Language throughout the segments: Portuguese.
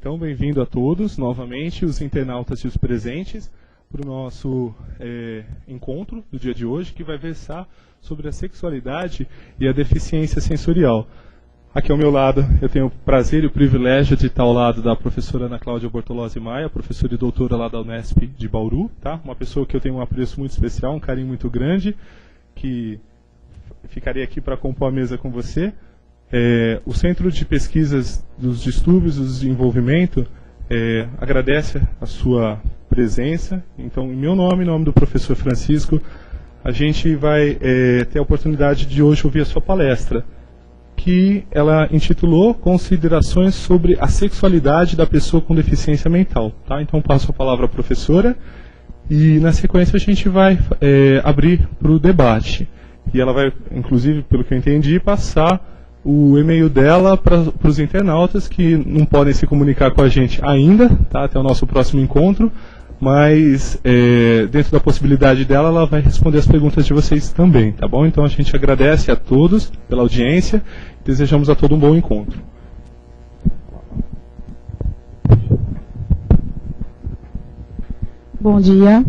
Então, bem-vindo a todos, novamente, os internautas e os presentes, para o nosso encontro do dia de hoje, que vai versar sobre a sexualidade e a deficiência sensorial. Aqui ao meu lado, eu tenho o prazer e o privilégio de estar ao lado da professora Ana Cláudia Bortolozzi Maia, professora e doutora lá da Unesp de Bauru, tá? Uma pessoa que eu tenho um apreço muito especial, um carinho muito grande, que ficarei aqui para compor a mesa com você. O Centro de Pesquisas dos Distúrbios e do Desenvolvimento agradece a sua presença. Então, em meu nome, em nome do professor Francisco, a gente vai ter a oportunidade de hoje ouvir a sua palestra, que ela intitulou Considerações sobre a Sexualidade da Pessoa com Deficiência Mental. Tá? Então, passo a palavra à professora e, na sequência, a gente vai abrir para o debate. E ela vai, inclusive, pelo que eu entendi, passar o e-mail dela para os internautas que não podem se comunicar com a gente ainda, tá, até o nosso próximo encontro, mas dentro da possibilidade dela, ela vai responder as perguntas de vocês também, tá bom? Então a gente agradece a todos pela audiência e desejamos a todos um bom encontro. Bom dia.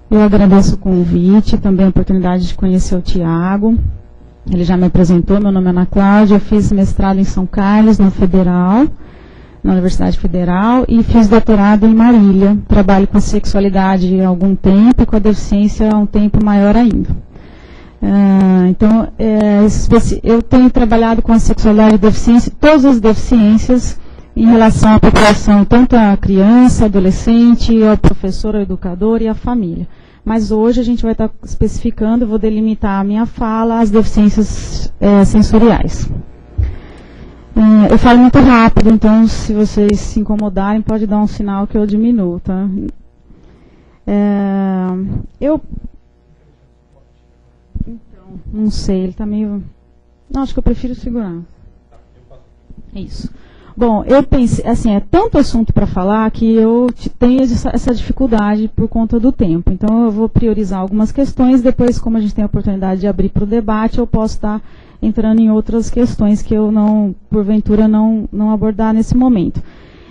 Eu agradeço o convite, também a oportunidade de conhecer o Tiago. Ele já me apresentou, meu nome é Ana Cláudia, eu fiz mestrado em São Carlos, na Universidade Federal, e fiz doutorado em Marília. Trabalho com a sexualidade há algum tempo e com a deficiência há um tempo maior ainda. Eu tenho trabalhado com a sexualidade e deficiência, todas as deficiências, em relação à população, tanto a criança, adolescente, ao professor, ao educador e à família. Mas hoje a gente vai estar especificando, eu vou delimitar a minha fala, as deficiências sensoriais. Eu falo muito rápido, então se vocês se incomodarem, pode dar um sinal que eu diminuo, tá? Então, não sei, ele está meio... Não, acho que eu prefiro segurar. Isso. Bom, eu pensei, assim, é tanto assunto para falar que eu tenho essa dificuldade por conta do tempo. Então, eu vou priorizar algumas questões, depois, como a gente tem a oportunidade de abrir para o debate, eu posso estar entrando em outras questões que eu não, porventura, não abordar nesse momento.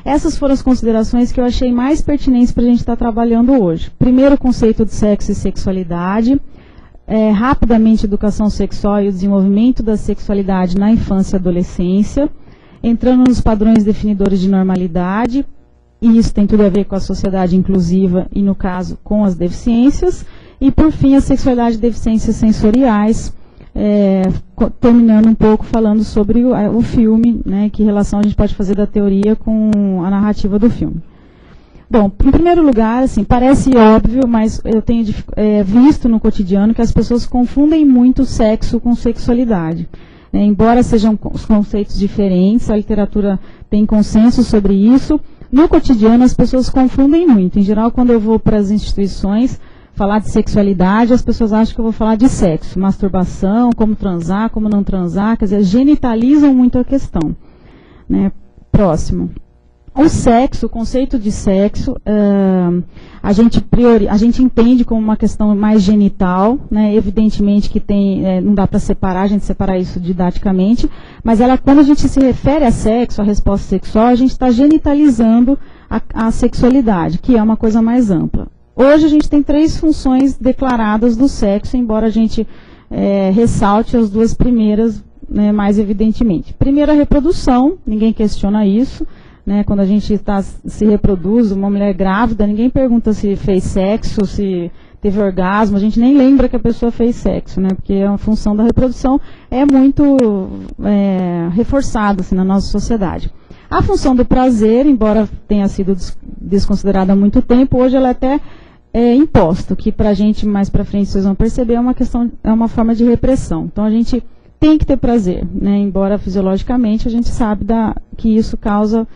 Essas foram as considerações que eu achei mais pertinentes para a gente estar trabalhando hoje. Primeiro, o conceito de sexo e sexualidade. Rapidamente, educação sexual e o desenvolvimento da sexualidade na infância e adolescência. Entrando nos padrões definidores de normalidade, e isso tem tudo a ver com a sociedade inclusiva e, no caso, com as deficiências. E, por fim, a sexualidade e deficiências sensoriais, terminando um pouco falando sobre o filme, né, que relação a gente pode fazer da teoria com a narrativa do filme. Bom, em primeiro lugar, assim, parece óbvio, mas eu tenho visto no cotidiano que as pessoas confundem muito sexo com sexualidade. Embora sejam conceitos diferentes, a literatura tem consenso sobre isso, no cotidiano as pessoas confundem muito. Em geral, quando eu vou para as instituições falar de sexualidade, as pessoas acham que eu vou falar de sexo, masturbação, como transar, como não transar, quer dizer, genitalizam muito a questão. Próximo. O sexo, o conceito de sexo, a gente entende como uma questão mais genital, né? Evidentemente que não dá para separar, a gente separar isso didaticamente, mas quando a gente se refere a sexo, a resposta sexual, a gente está genitalizando a sexualidade, que é uma coisa mais ampla. Hoje a gente tem 3 funções declaradas do sexo, embora a gente ressalte as 2 primeiras, né, mais evidentemente. Primeiro, a reprodução, ninguém questiona isso. Quando a gente se reproduz, uma mulher grávida, ninguém pergunta se fez sexo, se teve orgasmo, a gente nem lembra que a pessoa fez sexo, né? Porque a função da reprodução é muito reforçada assim, na nossa sociedade. A função do prazer, embora tenha sido desconsiderada há muito tempo, hoje ela é até imposta, que para a gente mais para frente vocês vão perceber é uma forma de repressão. Então a gente tem que ter prazer, né? Embora fisiologicamente a gente sabe que isso causa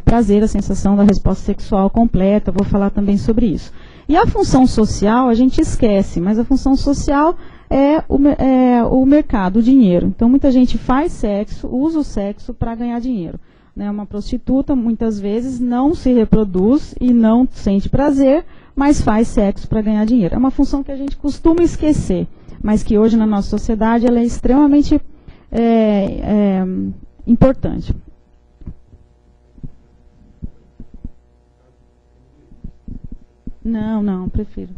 prazer, a sensação da resposta sexual completa, vou falar também sobre isso. E a função social a gente esquece, mas a função social é o mercado, o dinheiro. Então muita gente faz sexo, usa o sexo para ganhar dinheiro. Uma prostituta muitas vezes não se reproduz e não sente prazer, mas faz sexo para ganhar dinheiro. É uma função que a gente costuma esquecer, mas que hoje na nossa sociedade ela é extremamente importante. Não, prefiro.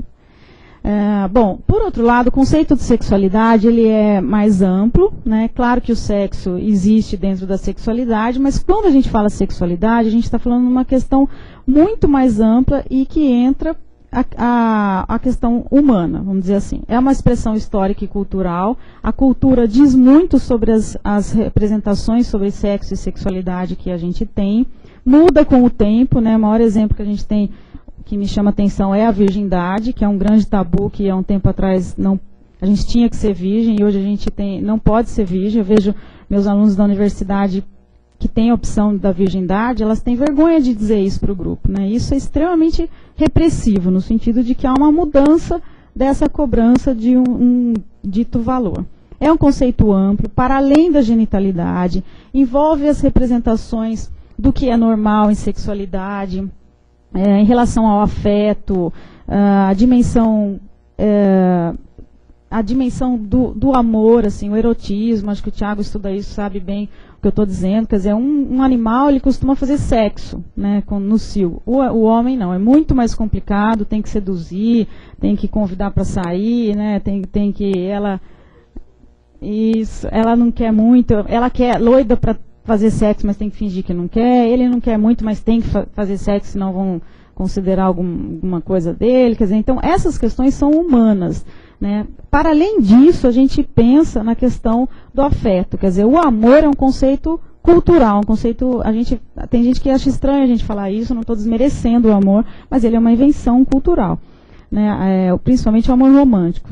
Bom, por outro lado, o conceito de sexualidade ele é mais amplo, né? Claro que o sexo existe dentro da sexualidade, mas quando a gente fala sexualidade, a gente está falando de uma questão muito mais ampla e que entra a questão humana, vamos dizer assim. É uma expressão histórica e cultural. A cultura diz muito sobre as representações sobre sexo e sexualidade que a gente tem. Muda com o tempo, né? O maior exemplo que a gente tem que me chama atenção é a virgindade, que é um grande tabu que há um tempo atrás a gente tinha que ser virgem e hoje a gente não pode ser virgem. Eu vejo meus alunos da universidade que têm a opção da virgindade, elas têm vergonha de dizer isso para o grupo, né? Isso é extremamente repressivo, no sentido de que há uma mudança dessa cobrança de um dito valor. É um conceito amplo, para além da genitalidade, envolve as representações do que é normal em sexualidade, em relação ao afeto, a dimensão do amor, assim, o erotismo. Acho que o Tiago estuda isso, sabe bem o que eu estou dizendo. Quer dizer, um animal ele costuma fazer sexo, né, no cio. O homem não, é muito mais complicado, tem que seduzir, tem que convidar para sair, né, tem que ela não quer muito, ela quer loida para fazer sexo, mas tem que fingir que não quer. Ele não quer muito, mas tem que fazer sexo, senão vão considerar alguma coisa dele. Quer dizer, então, essas questões são humanas, né? Para além disso, a gente pensa na questão do afeto. Quer dizer, o amor é um conceito cultural, um conceito... tem gente que acha estranho a gente falar isso, não estou desmerecendo o amor, mas ele é uma invenção cultural, né? Principalmente o amor romântico.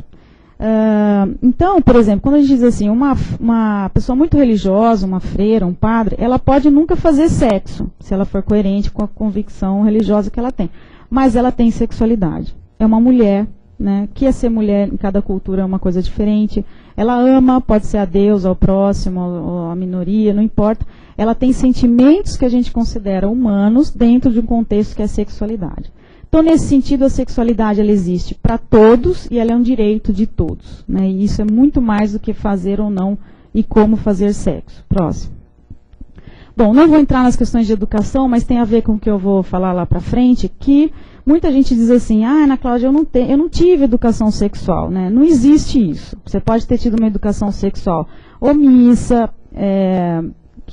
Então, por exemplo, quando a gente diz assim, uma pessoa muito religiosa, uma freira, um padre, ela pode nunca fazer sexo, se ela for coerente com a convicção religiosa que ela tem. Mas ela tem sexualidade. É uma mulher, né, que é ser mulher em cada cultura é uma coisa diferente. Ela ama, pode ser a Deus, ao próximo, à minoria, não importa. Ela tem sentimentos que a gente considera humanos dentro de um contexto que é sexualidade. Então, nesse sentido, a sexualidade ela existe para todos e ela é um direito de todos, né? E isso é muito mais do que fazer ou não e como fazer sexo. Próximo. Bom, não vou entrar nas questões de educação, mas tem a ver com o que eu vou falar lá para frente, que muita gente diz assim, Ana Cláudia, eu não tive educação sexual, né? Não existe isso. Você pode ter tido uma educação sexual omissa,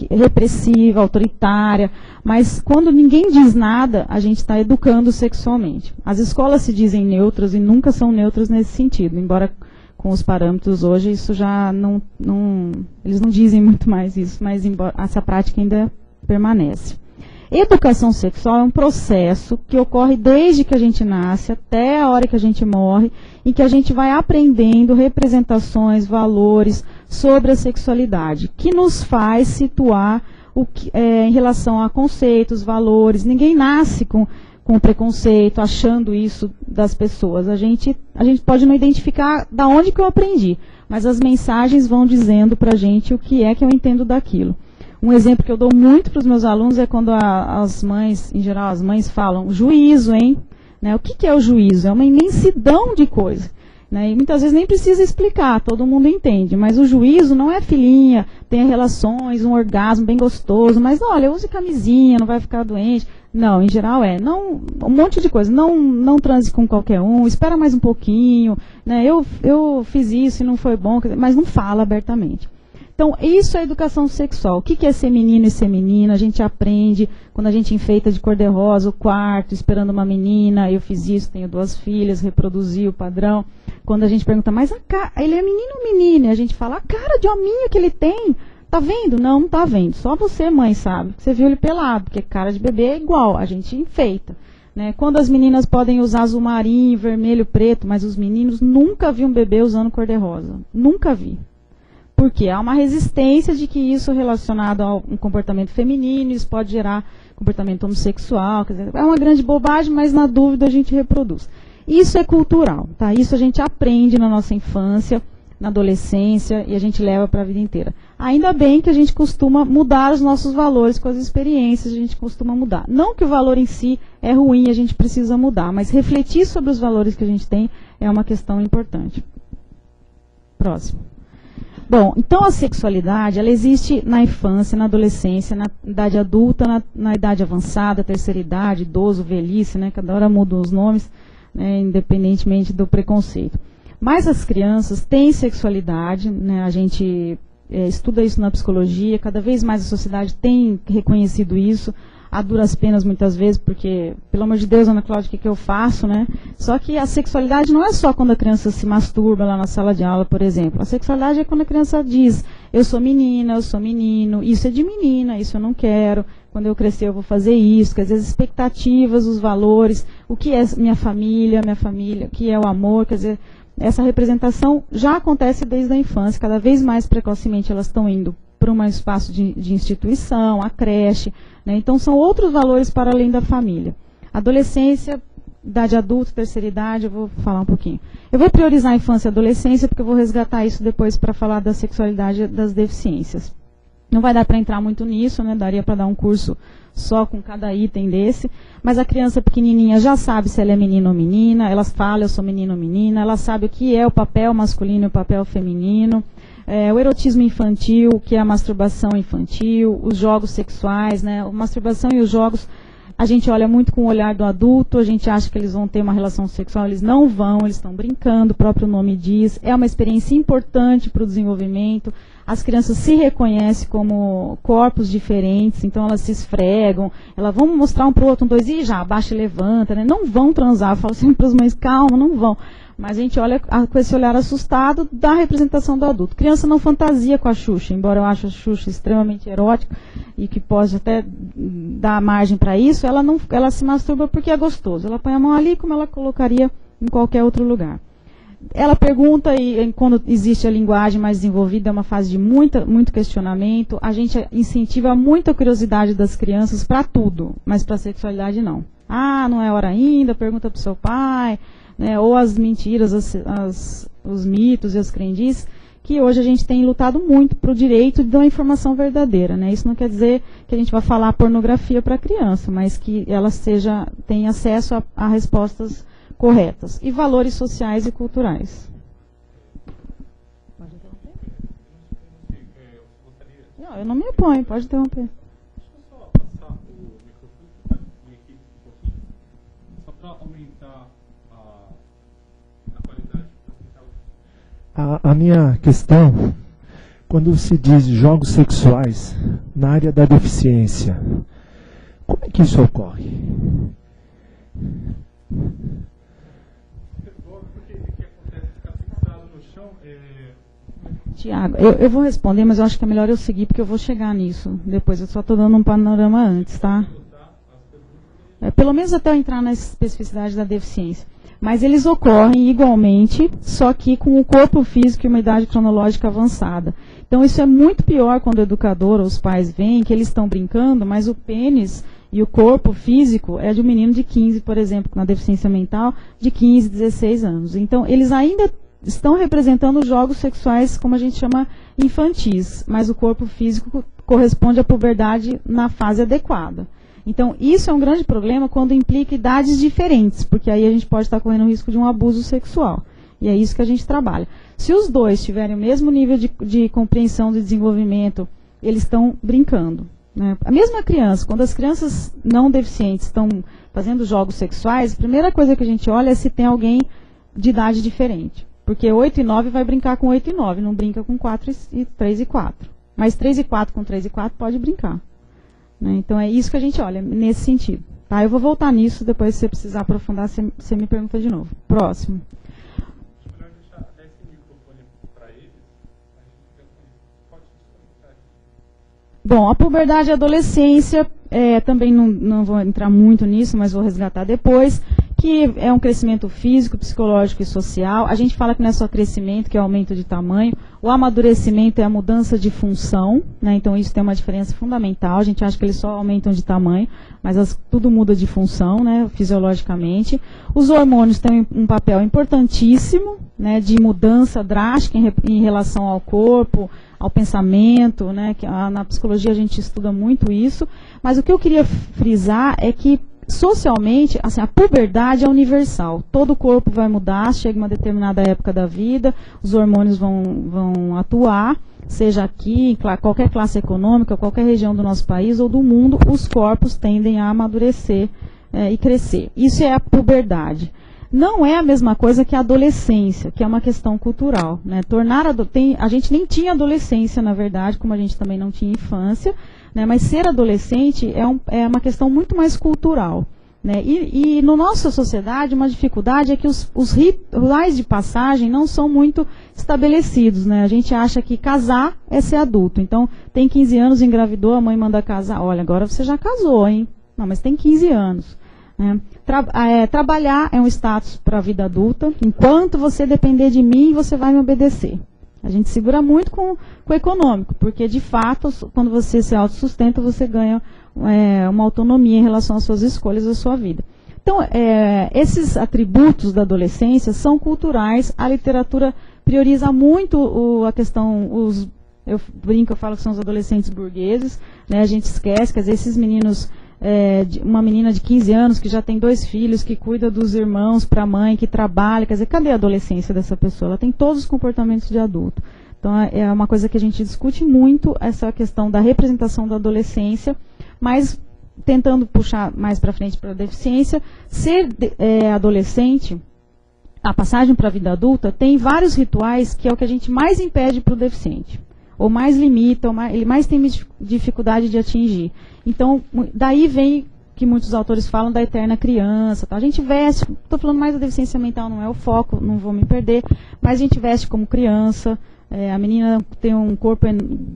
repressiva, autoritária, mas quando ninguém diz nada, a gente está educando sexualmente. As escolas se dizem neutras e nunca são neutras nesse sentido, embora com os parâmetros hoje isso já eles não dizem muito mais isso, mas embora, essa prática ainda permanece. Educação sexual é um processo que ocorre desde que a gente nasce até a hora que a gente morre, em que a gente vai aprendendo representações, valores sobre a sexualidade, que nos faz situar em relação a conceitos, valores. Ninguém nasce com preconceito, achando isso das pessoas. A gente pode não identificar da onde que eu aprendi, mas as mensagens vão dizendo para a gente o que é que eu entendo daquilo. Um exemplo que eu dou muito para os meus alunos é quando as mães, em geral, as mães falam, juízo, hein? Né? O que é o juízo? É uma imensidão de coisa. Né? E muitas vezes nem precisa explicar, todo mundo entende. Mas o juízo não é filhinha, tem relações, um orgasmo bem gostoso, mas olha, use camisinha, não vai ficar doente. Não, em geral um monte de coisa. Não transe com qualquer um, espera mais um pouquinho. Né? Eu fiz isso e não foi bom, mas não fala abertamente. Então, isso é educação sexual. O que é ser menino e ser menina? A gente aprende quando a gente enfeita de cor-de-rosa o quarto, esperando uma menina. Eu fiz isso, tenho 2 filhas, reproduzi o padrão. Quando a gente pergunta, mas ele é menino ou menina? E a gente fala, a cara de hominho que ele tem. Tá vendo? Não tá vendo. Só você, mãe, sabe. Você viu ele pelado, porque cara de bebê é igual. A gente enfeita. Né? Quando as meninas podem usar azul marinho, vermelho, preto, mas os meninos, nunca vi um bebê usando cor-de-rosa. Nunca vi. Porque há uma resistência de que isso relacionado a um comportamento feminino, isso pode gerar comportamento homossexual. Quer dizer, é uma grande bobagem, mas na dúvida a gente reproduz. Isso é cultural, tá? Isso a gente aprende na nossa infância, na adolescência, e a gente leva para a vida inteira. Ainda bem que a gente costuma mudar os nossos valores com as experiências, a gente costuma mudar. Não que o valor em si é ruim, a gente precisa mudar, mas refletir sobre os valores que a gente tem é uma questão importante. Próximo. Bom, então a sexualidade, ela existe na infância, na adolescência, na idade adulta, na idade avançada, terceira idade, idoso, velhice, né? Cada hora mudam os nomes, né, independentemente do preconceito. Mas as crianças têm sexualidade, né? A gente estuda isso na psicologia, cada vez mais a sociedade tem reconhecido isso, a duras penas muitas vezes, porque, pelo amor de Deus, Ana Cláudia, o que eu faço, né? Só que a sexualidade não é só quando a criança se masturba lá na sala de aula, por exemplo. A sexualidade é quando a criança diz, eu sou menina, eu sou menino, isso é de menina, isso eu não quero, quando eu crescer eu vou fazer isso, quer dizer, as expectativas, os valores, o que é minha família, o que é o amor, quer dizer, essa representação já acontece desde a infância, cada vez mais precocemente elas estão indo para um espaço de instituição, a creche, né? Então são outros valores para além da família. Adolescência, idade adulta, terceira idade, eu vou falar um pouquinho. Eu vou priorizar a infância e a adolescência, porque eu vou resgatar isso depois para falar da sexualidade e das deficiências. Não vai dar para entrar muito nisso, né? Daria para dar um curso só com cada item desse, mas a criança pequenininha já sabe se ela é menino ou menina, ela fala, eu sou menino ou menina, ela sabe o que é o papel masculino e o papel feminino, o erotismo infantil, o que é a masturbação infantil, os jogos sexuais, né? A masturbação e os jogos, a gente olha muito com o olhar do adulto, a gente acha que eles vão ter uma relação sexual, eles não vão, eles estão brincando, o próprio nome diz, é uma experiência importante para o desenvolvimento, as crianças se reconhecem como corpos diferentes, então elas se esfregam, elas vão mostrar um para o outro, um, dois, e já, abaixa e levanta, né? Não vão transar, eu falo sempre para as mães, calma, não vão. Mas a gente olha com esse olhar assustado da representação do adulto. Criança não fantasia com a Xuxa, embora eu ache a Xuxa extremamente erótica e que pode até dar margem para isso, ela se masturba porque é gostoso. Ela põe a mão ali como ela colocaria em qualquer outro lugar. Ela pergunta, e quando existe a linguagem mais desenvolvida, é uma fase de muito questionamento, a gente incentiva muita curiosidade das crianças para tudo, mas para a sexualidade não. Ah, não é hora ainda, pergunta para o seu pai, né, ou as mentiras, os mitos e as crendices, que hoje a gente tem lutado muito para o direito de uma informação verdadeira. Né? Isso não quer dizer que a gente vai falar pornografia para a criança, mas que ela tenha acesso a respostas corretas. E valores sociais e culturais. Pode interromper? Não, eu não me oponho, pode interromper. Deixa eu só passar o microfone para minha equipe um pouquinho, só para aumentar a qualidade. A minha questão, quando se diz jogos sexuais na área da deficiência, como é que isso ocorre? Tiago, eu vou responder, mas eu acho que é melhor eu seguir, porque eu vou chegar nisso depois. Eu só estou dando um panorama antes, tá? Pelo menos até eu entrar na especificidade da deficiência. Mas eles ocorrem igualmente, só que com o corpo físico e uma idade cronológica avançada. Então isso é muito pior quando o educador ou os pais veem que eles estão brincando, mas o pênis e o corpo físico é de um menino de 15, por exemplo, com uma deficiência mental, de 15, 16 anos. Então eles ainda estão representando jogos sexuais, como a gente chama, infantis, mas o corpo físico corresponde à puberdade na fase adequada. Então, isso é um grande problema quando implica idades diferentes, porque aí a gente pode estar correndo o risco de um abuso sexual. E é isso que a gente trabalha. Se os dois tiverem o mesmo nível de compreensão de desenvolvimento, eles estão brincando. Né? A mesma criança, quando as crianças não deficientes estão fazendo jogos sexuais, a primeira coisa que a gente olha é se tem alguém de idade diferente. Porque 8 e 9 vai brincar com 8 e 9, não brinca com 4 e 3 e 4. Mas 3 e 4 com 3 e 4 pode brincar. Né? Então é isso que a gente olha, nesse sentido. Tá? Eu vou voltar nisso, depois se você precisar aprofundar, você me pergunta de novo. Próximo. Acho melhor deixar esse microfone para eles. Pode desconectar aqui. Bom, a puberdade e a adolescência, também não vou entrar muito nisso, mas vou resgatar depois, que é um crescimento físico, psicológico e social. A gente fala que não é só crescimento, que é aumento de tamanho. O amadurecimento é a mudança de função, né? Então isso tem uma diferença fundamental. A gente acha que eles só aumentam de tamanho, mas tudo muda de função, né, fisiologicamente. Os hormônios têm um papel importantíssimo, né, de mudança drástica em relação ao corpo, ao pensamento, né, que na psicologia a gente estuda muito isso. Mas o que eu queria frisar é que socialmente, assim, a puberdade é universal. Todo o corpo vai mudar, chega uma determinada época da vida, os hormônios vão atuar, seja aqui, em qualquer classe econômica, qualquer região do nosso país ou do mundo, os corpos tendem a amadurecer e crescer. Isso é a puberdade. Não é a mesma coisa que a adolescência, que é uma questão cultural, né? A gente nem tinha adolescência, na verdade, como a gente também não tinha infância, né? Mas ser adolescente é uma questão muito mais cultural, né? E na nossa sociedade, uma dificuldade é que os rituais de passagem não são muito estabelecidos, né? A gente acha que casar é ser adulto. Então, tem 15 anos, engravidou, a mãe manda casar. Olha, agora você já casou, hein? Não, mas tem 15 anos. Trabalhar é um status para a vida adulta. Enquanto você depender de mim, você vai me obedecer. A gente segura muito com o econômico, porque de fato, quando você se autossustenta, você ganha uma autonomia em relação às suas escolhas, à sua vida. Então, esses atributos da adolescência são culturais. A literatura prioriza muito a questão, eu brinco, eu falo que são os adolescentes burgueses, né? A gente esquece, quer dizer, esses meninos... uma menina de 15 anos que já tem 2 filhos, que cuida dos irmãos para a mãe, que trabalha, quer dizer, cadê a adolescência dessa pessoa? Ela tem todos os comportamentos de adulto. Então, é uma coisa que a gente discute muito, essa questão da representação da adolescência, mas tentando puxar mais para frente para a deficiência, ser adolescente, a passagem para a vida adulta, tem vários rituais que é o que a gente mais impede para o deficiente. Ou mais limita, ele mais tem dificuldade de atingir. Então, daí vem que muitos autores falam da eterna criança. Tá? A gente veste, estou falando mais da deficiência mental, não é o foco, não vou me perder, mas a gente veste como criança. A menina tem um corpo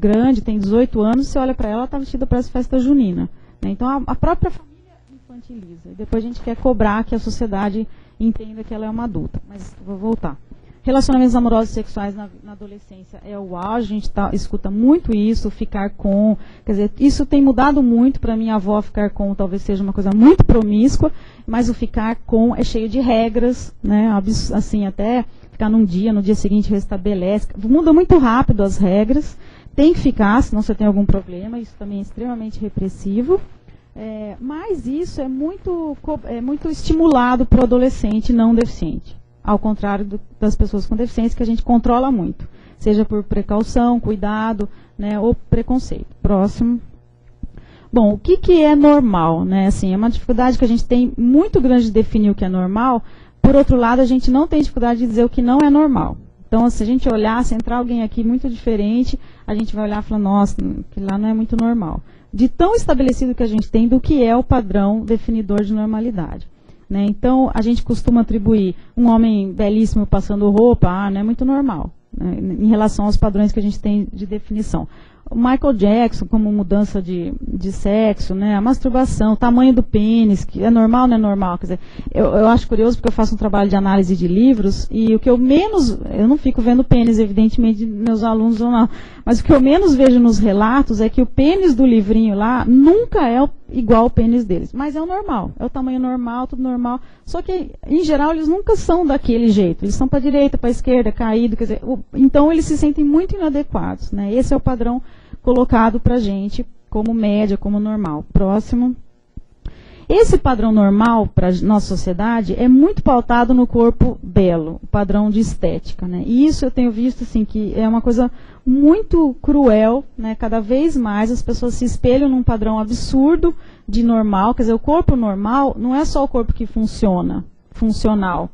grande, tem 18 anos, você olha para ela está vestida para essa festa junina. Né? Então, a própria família infantiliza. E depois a gente quer cobrar que a sociedade entenda que ela é uma adulta. Mas vou voltar. Relacionamentos amorosos e sexuais na adolescência é o auge, a gente escuta muito isso, ficar com, quer dizer, isso tem mudado muito. Para minha avó, ficar com talvez seja uma coisa muito promíscua, mas o ficar com é cheio de regras, né, assim, até ficar no dia seguinte restabelece, muda muito rápido as regras, tem que ficar, senão você tem algum problema, isso também é extremamente repressivo. Mas isso é muito estimulado para o adolescente não deficiente. Ao contrário das pessoas com deficiência, que a gente controla muito. Seja por precaução, cuidado, né, ou preconceito. Próximo. Bom, o que é normal? Né? Assim, é uma dificuldade que a gente tem muito grande de definir o que é normal. Por outro lado, a gente não tem dificuldade de dizer o que não é normal. Então, se a gente olhar, se entrar alguém aqui muito diferente, a gente vai olhar e falar, nossa, que lá não é muito normal. De tão estabelecido que a gente tem do que é o padrão definidor de normalidade. Né? Então, a gente costuma atribuir um homem belíssimo passando roupa, não é muito normal, né? Em relação aos padrões que a gente tem de definição. O Michael Jackson, como mudança de sexo, né? A masturbação, o tamanho do pênis, que é normal ou não é normal? Quer dizer, eu acho curioso porque eu faço um trabalho de análise de livros e o que eu não fico vendo pênis, evidentemente, de meus alunos ou não, mas o que eu menos vejo nos relatos é que o pênis do livrinho lá nunca é igual ao pênis deles, mas é o normal, é o tamanho normal, tudo normal, só que, em geral, eles nunca são daquele jeito, eles são para a direita, para a esquerda, caído, quer dizer, então eles se sentem muito inadequados, né? Esse é o padrão colocado para a gente como média, como normal. Próximo. Esse padrão normal para a nossa sociedade é muito pautado no corpo belo, o padrão de estética. Né? E isso eu tenho visto assim, que é uma coisa muito cruel, né? Cada vez mais as pessoas se espelham num padrão absurdo de normal. Quer dizer, o corpo normal não é só o corpo que funcional,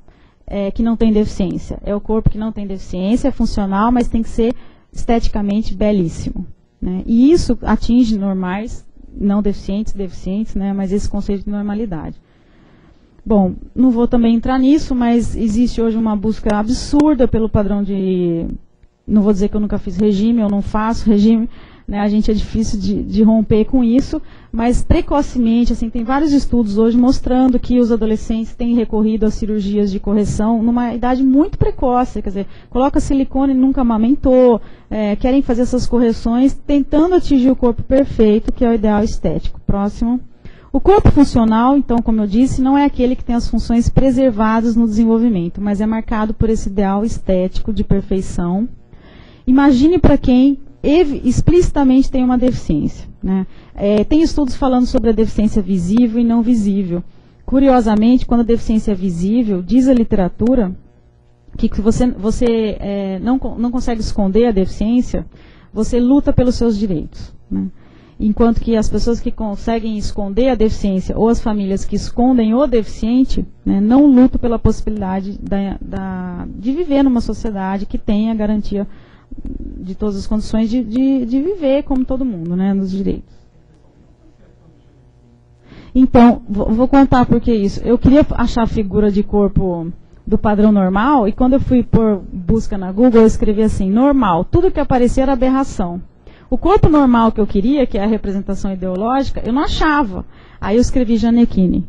que não tem deficiência. É o corpo que não tem deficiência, é funcional, mas tem que ser esteticamente belíssimo. Né? E isso atinge normais, não deficientes, né? Mas esse conceito de normalidade. Bom, não vou também entrar nisso, mas existe hoje uma busca absurda pelo padrão de... Não vou dizer que eu nunca fiz regime, eu não faço regime, né? A gente é difícil de romper com isso, mas precocemente, assim, tem vários estudos hoje mostrando que os adolescentes têm recorrido a cirurgias de correção numa idade muito precoce, quer dizer, coloca silicone e nunca amamentou, querem fazer essas correções tentando atingir o corpo perfeito, que é o ideal estético. Próximo. O corpo funcional, então, como eu disse, não é aquele que tem as funções preservadas no desenvolvimento, mas é marcado por esse ideal estético de perfeição. Imagine para quem explicitamente tem uma deficiência. né? Tem estudos falando sobre a deficiência visível e não visível. Curiosamente, quando a deficiência é visível, diz a literatura que você não consegue esconder a deficiência, você luta pelos seus direitos, né? Enquanto que as pessoas que conseguem esconder a deficiência ou as famílias que escondem o deficiente, né, não lutam pela possibilidade de viver numa sociedade que tenha a garantia de todas as condições de viver como todo mundo, né, nos direitos. Então, vou contar por que isso. Eu queria achar a figura de corpo do padrão normal, e quando eu fui por busca na Google, eu escrevi assim, normal, tudo que aparecia era aberração. O corpo normal que eu queria, que é a representação ideológica, eu não achava. Aí eu escrevi Gianecchini.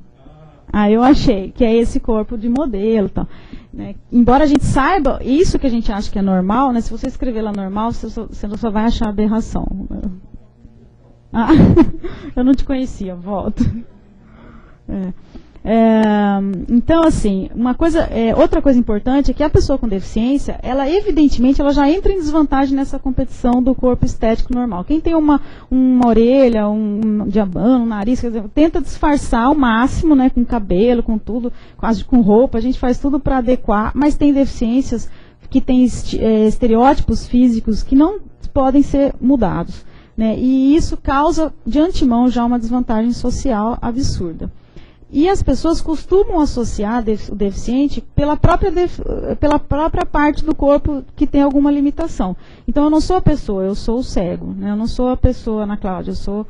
Aí eu achei, que é esse corpo de modelo e tal, né? Embora a gente saiba, isso que a gente acha que é normal, né? Se você escrever lá normal, você só vai achar aberração. Ah, eu não te conhecia, volto. Então, assim, outra coisa importante é que a pessoa com deficiência, ela evidentemente ela já entra em desvantagem nessa competição do corpo estético normal. Quem tem uma orelha, um diabano, um nariz, quer dizer, tenta disfarçar ao máximo, né, com cabelo, com tudo, quase com roupa, a gente faz tudo para adequar, mas tem deficiências que têm estereótipos físicos que não podem ser mudados, né, e isso causa de antemão já uma desvantagem social absurda. E as pessoas costumam associar o deficiente pela própria parte do corpo que tem alguma limitação. Então, eu não sou a pessoa, eu sou o cego, né? Eu não sou a pessoa, Ana Cláudia, eu sou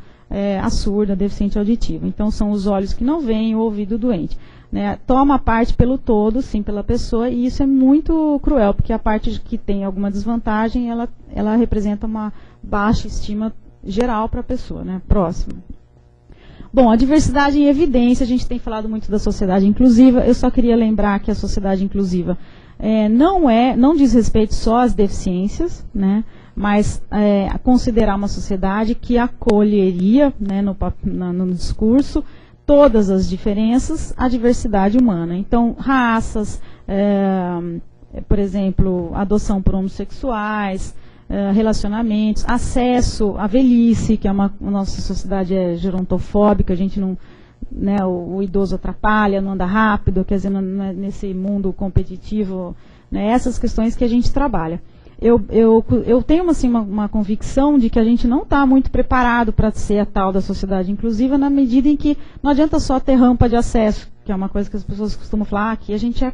a surda, deficiente auditiva. Então, são os olhos que não veem, o ouvido doente, né? Toma parte pelo todo, sim, pela pessoa, e isso é muito cruel, porque a parte que tem alguma desvantagem, ela representa uma baixa estima geral para a pessoa, né? Próximo. Bom, a diversidade em evidência, a gente tem falado muito da sociedade inclusiva, eu só queria lembrar que a sociedade inclusiva não diz respeito só às deficiências, né, mas considerar uma sociedade que acolheria, né, no discurso, todas as diferenças, a diversidade humana. Então, raças, por exemplo, adoção por homossexuais, relacionamentos, acesso à velhice, que a nossa sociedade é gerontofóbica, a gente não, né, o idoso atrapalha, não anda rápido, quer dizer, nesse mundo competitivo, né, essas questões que a gente trabalha. Eu tenho assim, uma convicção de que a gente não está muito preparado para ser a tal da sociedade inclusiva, na medida em que não adianta só ter rampa de acesso, que é uma coisa que as pessoas costumam falar, aqui a gente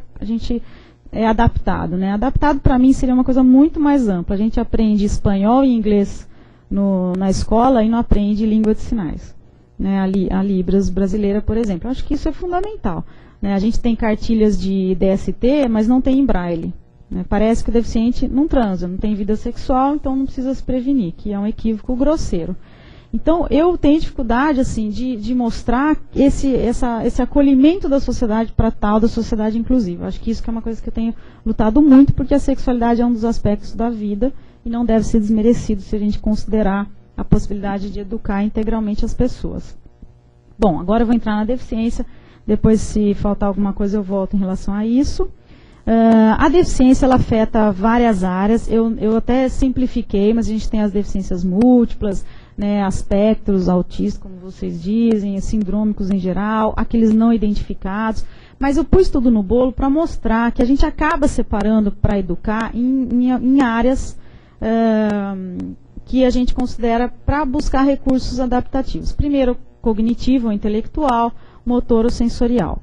é adaptado, né? Adaptado para mim seria uma coisa muito mais ampla. A gente aprende espanhol e inglês na escola e não aprende língua de sinais, né? A Libras brasileira, por exemplo. Eu acho que isso é fundamental, né? A gente tem cartilhas de DST, mas não tem em braille, né? Parece que o deficiente não transa, não tem vida sexual, então não precisa se prevenir, que é um equívoco grosseiro. Então, eu tenho dificuldade assim, de mostrar esse acolhimento da sociedade para tal da sociedade inclusiva. Acho que isso que é uma coisa que eu tenho lutado muito, porque a sexualidade é um dos aspectos da vida e não deve ser desmerecido se a gente considerar a possibilidade de educar integralmente as pessoas. Bom, agora eu vou entrar na deficiência, depois se faltar alguma coisa eu volto em relação a isso. A deficiência ela afeta várias áreas, eu até simplifiquei, mas a gente tem as deficiências múltiplas, né, aspectos autistas, como vocês dizem, sindrômicos em geral, aqueles não identificados, mas eu pus tudo no bolo para mostrar que a gente acaba separando para educar em áreas que a gente considera para buscar recursos adaptativos. Primeiro, cognitivo ou intelectual, motor ou sensorial.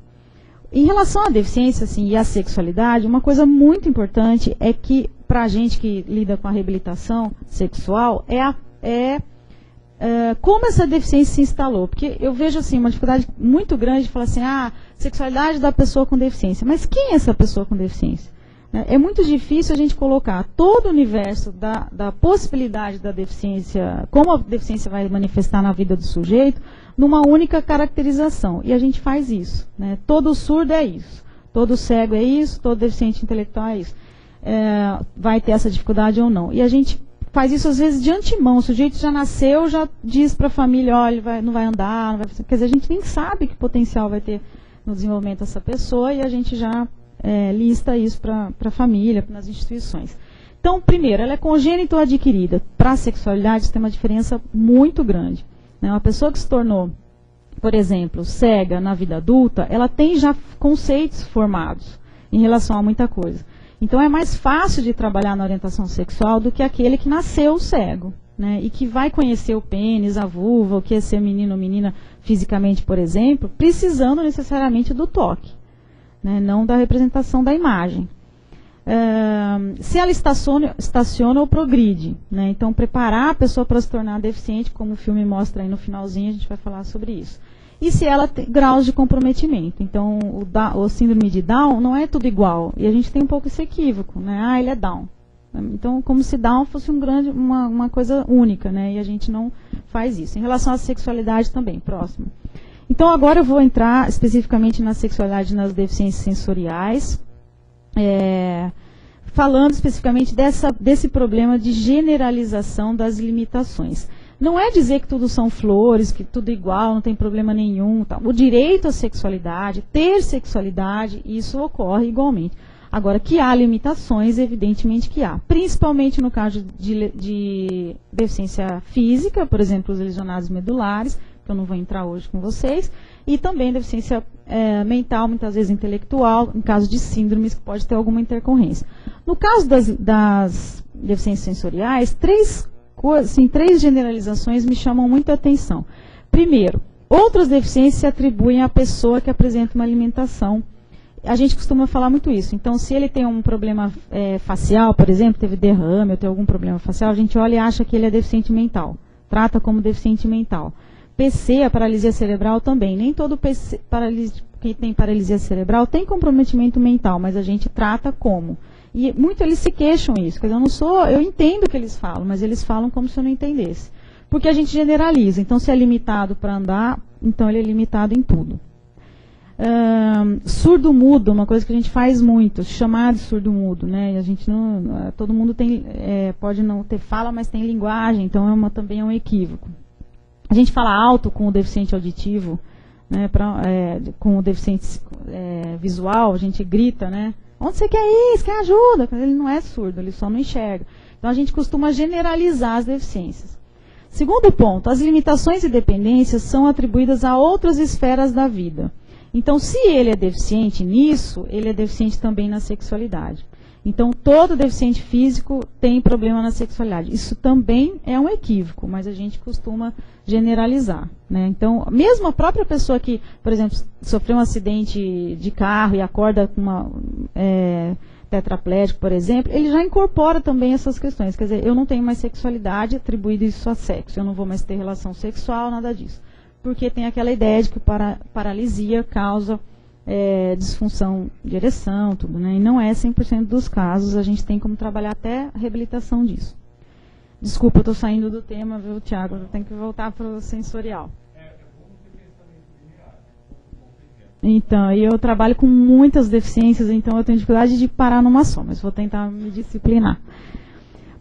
Em relação à deficiência assim, e à sexualidade, uma coisa muito importante é que, para a gente que lida com a reabilitação sexual, como essa deficiência se instalou. Porque eu vejo assim, uma dificuldade muito grande de falar assim, sexualidade da pessoa com deficiência. Mas quem é essa pessoa com deficiência? É muito difícil a gente colocar todo o universo da possibilidade da deficiência, como a deficiência vai manifestar na vida do sujeito, numa única caracterização. E a gente faz isso, né? Todo surdo é isso, todo cego é isso, todo deficiente intelectual é isso. Vai ter essa dificuldade ou não. E a gente faz isso às vezes de antemão, o sujeito já nasceu, já diz para a família, olha, não vai andar, não vai... Quer dizer, a gente nem sabe que potencial vai ter no desenvolvimento dessa pessoa e a gente já lista isso para a família, nas instituições. Então, primeiro, ela é congênita ou adquirida. Para a sexualidade, isso tem uma diferença muito grande. né? Uma pessoa que se tornou, por exemplo, cega na vida adulta, ela tem já conceitos formados em relação a muita coisa. Então é mais fácil de trabalhar na orientação sexual do que aquele que nasceu cego, né? E que vai conhecer o pênis, a vulva, o que é ser menino ou menina fisicamente, por exemplo, precisando necessariamente do toque, né? Não da representação da imagem. Se ela estaciona ou progride, né? Então preparar a pessoa para se tornar deficiente, como o filme mostra aí no finalzinho, a gente vai falar sobre isso. E se ela tem graus de comprometimento. Então o síndrome de Down não é tudo igual, e a gente tem um pouco esse equívoco, né? Ah, ele é Down. Então, como se Down fosse uma coisa única, né? E a gente não faz isso. Em relação à sexualidade também, próximo. Então agora eu vou entrar especificamente na sexualidade e nas deficiências sensoriais. Falando especificamente desse problema de generalização das limitações. Não é dizer que tudo são flores, que tudo é igual, não tem problema nenhum. Tá? O direito à sexualidade, ter sexualidade, isso ocorre igualmente. Agora, que há limitações, evidentemente que há. Principalmente no caso de deficiência física, por exemplo, os lesionados medulares, que eu não vou entrar hoje com vocês, e também deficiência mental, muitas vezes intelectual, em caso de síndromes que pode ter alguma intercorrência. No caso das deficiências sensoriais, três generalizações me chamam muita atenção. Primeiro, outras deficiências se atribuem à pessoa que apresenta uma alimentação. A gente costuma falar muito isso. Então, se ele tem um problema facial, por exemplo, teve derrame ou tem algum problema facial, a gente olha e acha que ele é deficiente mental. Trata como deficiente mental. PC, a paralisia cerebral também. Nem todo PC, quem tem paralisia cerebral tem comprometimento mental, mas a gente trata como. E muito eles se queixam isso. Quer dizer, eu entendo o que eles falam, mas eles falam como se eu não entendesse. Porque a gente generaliza. Então, se é limitado para andar, então ele é limitado em tudo. Surdo-mudo, uma coisa que a gente faz muito, chamar de surdo-mudo, né? E a gente não, todo mundo tem, pode não ter fala, mas tem linguagem, então também é um equívoco. A gente fala alto com o deficiente auditivo, né? Com o deficiente visual, a gente grita, né? Onde você quer ir? Você quer ajuda? Ele não é surdo, ele só não enxerga. Então a gente costuma generalizar as deficiências. Segundo ponto, as limitações e dependências são atribuídas a outras esferas da vida. Então, se ele é deficiente nisso, ele é deficiente também na sexualidade. Então, todo deficiente físico tem problema na sexualidade. Isso também é um equívoco, mas a gente costuma generalizar, né? Então, mesmo a própria pessoa que, por exemplo, sofreu um acidente de carro e acorda com uma tetraplégico, por exemplo, ele já incorpora também essas questões. Quer dizer, eu não tenho mais sexualidade, atribuído isso a sexo. Eu não vou mais ter relação sexual, nada disso. Porque tem aquela ideia de que paralisia causa disfunção de ereção, tudo, né? E não é 100% dos casos, a gente tem como trabalhar até a reabilitação disso. Desculpa, eu estou saindo do tema, viu, Tiago? Eu tenho que voltar para o sensorial. Então, eu trabalho com muitas deficiências, então eu tenho dificuldade de parar numa só, mas vou tentar me disciplinar.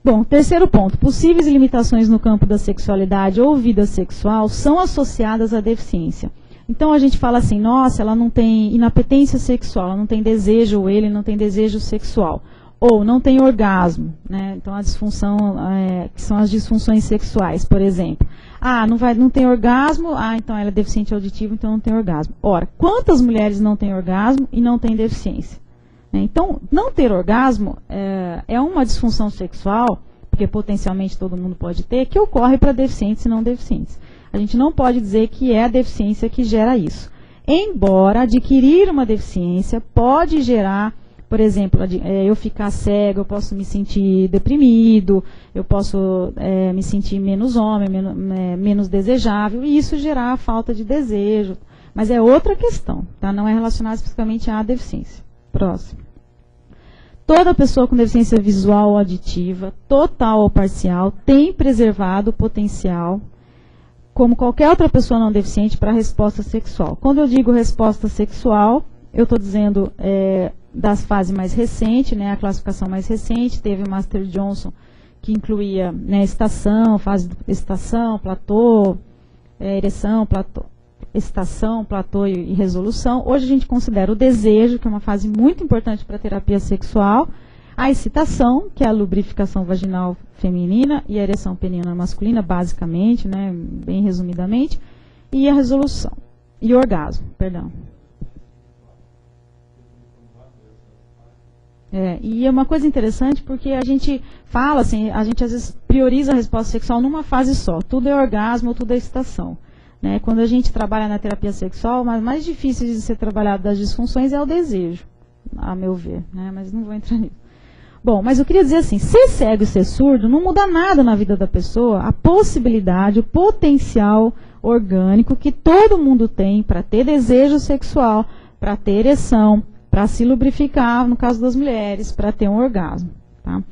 Bom, terceiro ponto. Possíveis limitações no campo da sexualidade ou vida sexual são associadas à deficiência. Então a gente fala assim, nossa, ela não tem inapetência sexual, ela não tem desejo, ou ele não tem desejo sexual. Ou não tem orgasmo, né? Então a disfunção, que são as disfunções sexuais, por exemplo. Ah, não tem orgasmo, então ela é deficiente auditivo, então não tem orgasmo. Ora, quantas mulheres não têm orgasmo e não têm deficiência? Então, não ter orgasmo é uma disfunção sexual, porque potencialmente todo mundo pode ter, que ocorre para deficientes e não deficientes. A gente não pode dizer que é a deficiência que gera isso. Embora adquirir uma deficiência pode gerar, por exemplo, eu ficar cego, eu posso me sentir deprimido, eu posso me sentir menos homem, menos desejável, e isso gerar falta de desejo. Mas é outra questão, tá? Não é relacionado especificamente à deficiência. Próximo. Toda pessoa com deficiência visual ou auditiva, total ou parcial, tem preservado o potencial, como qualquer outra pessoa não deficiente, para a resposta sexual. Quando eu digo resposta sexual, eu estou dizendo das fases mais recentes, né, a classificação mais recente, teve o Master Johnson, que incluía, né, estação, fase de estação, platô, ereção, platô. Excitação, platô e resolução. Hoje a gente considera o desejo, que é uma fase muito importante para a terapia sexual, a excitação, que é a lubrificação vaginal feminina e a ereção peniana masculina, basicamente, né, bem resumidamente, e a resolução, e o orgasmo, perdão. E é uma coisa interessante porque a gente fala assim, a gente às vezes prioriza a resposta sexual numa fase só. Tudo é orgasmo, tudo é excitação. Né? Quando a gente trabalha na terapia sexual, o mais difícil de ser trabalhado das disfunções é o desejo, a meu ver. Né? Mas não vou entrar nisso. Bom, mas eu queria dizer assim, ser cego e ser surdo não muda nada na vida da pessoa. A possibilidade, o potencial orgânico que todo mundo tem para ter desejo sexual, para ter ereção, para se lubrificar, no caso das mulheres, para ter um orgasmo. Tá?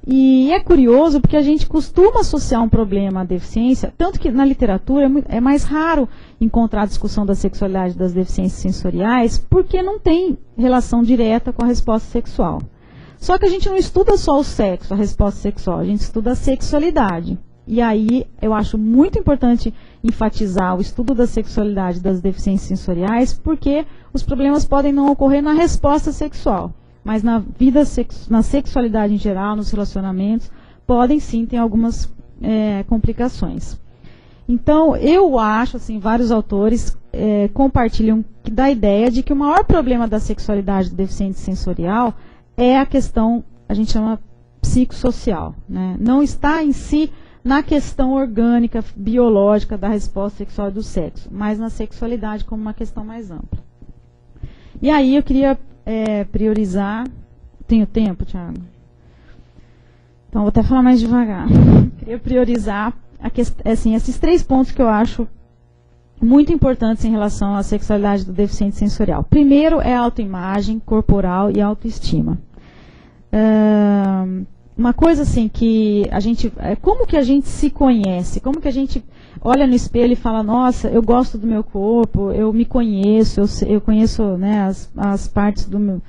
E é curioso porque a gente costuma associar um problema à deficiência, tanto que na literatura é mais raro encontrar a discussão da sexualidade das deficiências sensoriais, porque não tem relação direta com a resposta sexual. Só que a gente não estuda só o sexo, a resposta sexual, a gente estuda a sexualidade. E aí eu acho muito importante enfatizar o estudo da sexualidade das deficiências sensoriais, porque os problemas podem não ocorrer na resposta sexual, mas na vida na sexualidade em geral, nos relacionamentos, podem sim ter algumas complicações. Então, eu acho, assim, vários autores compartilham da ideia de que o maior problema da sexualidade do deficiente sensorial é a questão, a gente chama psicossocial, né? Não está em si na questão orgânica, biológica da resposta sexual e do sexo, mas na sexualidade como uma questão mais ampla. E aí eu queria priorizar... Tenho tempo, Thiago? Então vou até falar mais devagar. Queria priorizar assim, esses 3 pontos que eu acho muito importantes em relação à sexualidade do deficiente sensorial. Primeiro é a autoimagem corporal e a autoestima. Uma coisa assim que a gente... Como que a gente se conhece? Como que a gente olha no espelho e fala, nossa, eu gosto do meu corpo, eu me conheço, eu conheço, né, as partes do meu...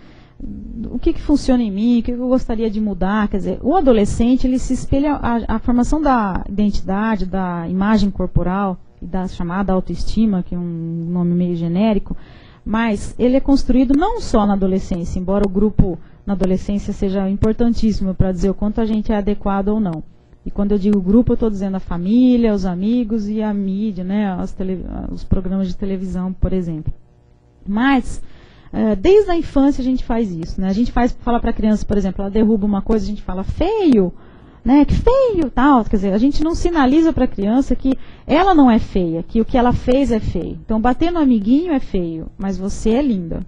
O que funciona em mim, o que eu gostaria de mudar. Quer dizer, o adolescente, ele se espelha... A formação da identidade, da imagem corporal e da chamada autoestima, que é um nome meio genérico, mas ele é construído não só na adolescência, embora o grupo na adolescência seja importantíssimo para dizer o quanto a gente é adequado ou não. E quando eu digo grupo, eu estou dizendo a família, os amigos e a mídia, né, os programas de televisão, por exemplo. Mas, desde a infância a gente faz isso. Né? A gente fala para a criança, por exemplo, ela derruba uma coisa, a gente fala feio, né, que feio, tal. Quer dizer, a gente não sinaliza para a criança que ela não é feia, que o que ela fez é feio. Então, bater no amiguinho é feio, mas você é linda.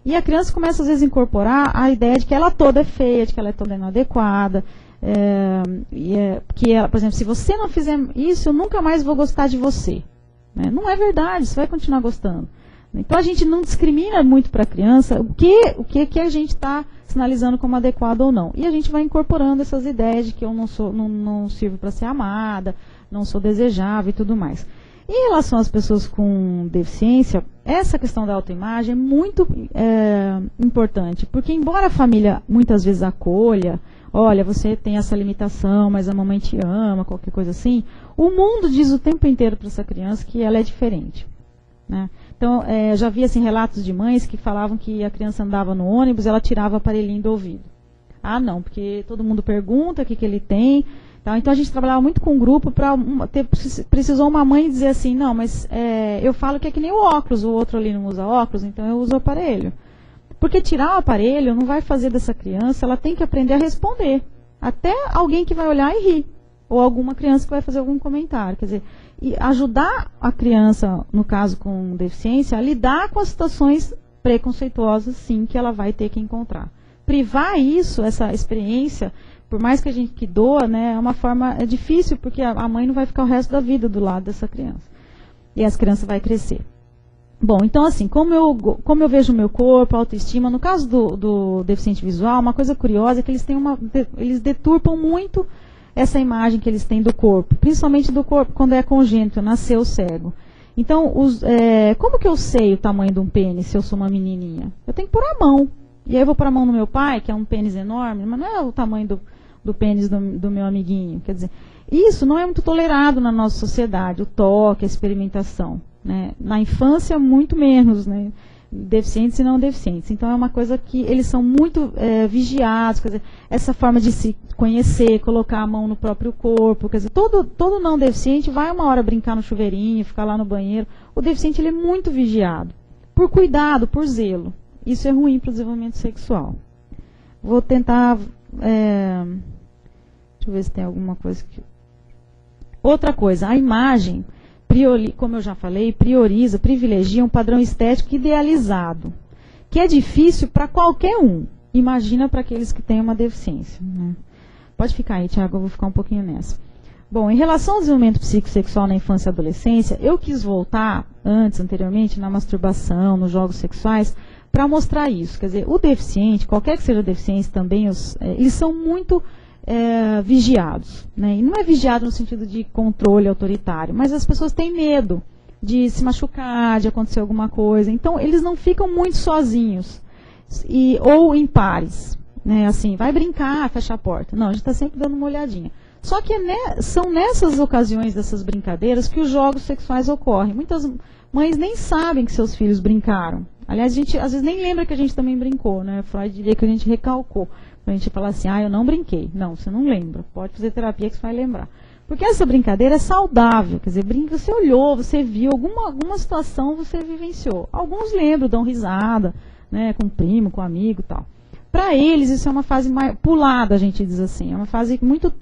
E a criança começa, às vezes, a incorporar a ideia de que ela toda é feia, de que ela é toda inadequada. Que ela, por exemplo, se você não fizer isso, eu nunca mais vou gostar de você. Né? Não é verdade, você vai continuar gostando. Então, a gente não discrimina muito para a criança o que a gente está sinalizando como adequado ou não. E a gente vai incorporando essas ideias de que eu não sirvo para ser amada, não sou desejável e tudo mais. Em relação às pessoas com deficiência, essa questão da autoimagem é muito importante, porque embora a família muitas vezes acolha, olha, você tem essa limitação, mas a mamãe te ama, qualquer coisa assim, o mundo diz o tempo inteiro para essa criança que ela é diferente. Né? Então, já vi assim, relatos de mães que falavam que a criança andava no ônibus, ela tirava o aparelhinho do ouvido. Ah, não, porque todo mundo pergunta o que ele tem. Então a gente trabalhava muito com um grupo para precisou uma mãe dizer assim, não, mas eu falo que é que nem o óculos, o outro ali não usa óculos, então eu uso o aparelho. Porque tirar o aparelho não vai fazer dessa criança, ela tem que aprender a responder. Até alguém que vai olhar e rir. Ou alguma criança que vai fazer algum comentário. Quer dizer, e ajudar a criança, no caso com deficiência, a lidar com as situações preconceituosas, sim, que ela vai ter que encontrar. Privar isso, essa experiência, por mais que a gente que doa, né, é difícil, porque a mãe não vai ficar o resto da vida do lado dessa criança. E essa criança vai crescer. Bom, então assim, como eu vejo o meu corpo, a autoestima, no caso do deficiente visual, uma coisa curiosa é que eles deturpam muito essa imagem que eles têm do corpo, principalmente do corpo quando é congênito, nasceu cego. Então, como que eu sei o tamanho de um pênis se eu sou uma menininha? Eu tenho que pôr a mão. E aí eu vou pôr a mão no meu pai, que é um pênis enorme, mas não é o tamanho do pênis do meu amiguinho. Quer dizer, isso não é muito tolerado na nossa sociedade, o toque, a experimentação. Né? Na infância, muito menos. Né? deficientes e não deficientes. Então é uma coisa que eles são muito vigiados, quer dizer, essa forma de se conhecer, colocar a mão no próprio corpo, quer dizer, todo não deficiente vai uma hora brincar no chuveirinho, ficar lá no banheiro. O deficiente ele é muito vigiado, por cuidado, por zelo. Isso é ruim para o desenvolvimento sexual. Vou tentar, deixa eu ver se tem alguma coisa que... Outra coisa, a imagem, como eu já falei, privilegia um padrão estético idealizado, que é difícil para qualquer um. Imagina para aqueles que têm uma deficiência. Né? Pode ficar aí, Tiago, eu vou ficar um pouquinho nessa. Bom, em relação ao desenvolvimento psicossexual na infância e adolescência, eu quis voltar, anteriormente, na masturbação, nos jogos sexuais, para mostrar isso. Quer dizer, o deficiente, qualquer que seja a deficiência também, eles são muito vigiados. Né? E não é vigiado no sentido de controle autoritário, mas as pessoas têm medo de se machucar, de acontecer alguma coisa. Então, eles não ficam muito sozinhos, ou em pares. Né? Assim, vai brincar, fecha a porta. Não, a gente está sempre dando uma olhadinha. Só que são nessas ocasiões, dessas brincadeiras, que os jogos sexuais ocorrem. Muitas mães nem sabem que seus filhos brincaram. Aliás, a gente às vezes nem lembra que a gente também brincou, né? Freud diria que a gente recalcou. A gente fala assim, eu não brinquei. Não, você não lembra. Pode fazer terapia que você vai lembrar. Porque essa brincadeira é saudável. Quer dizer, você olhou, você viu, alguma situação você vivenciou. Alguns lembram, dão risada, né? Com o primo, com o amigo e tal. Para eles, isso é uma fase mais pulada, a gente diz assim. É uma fase muito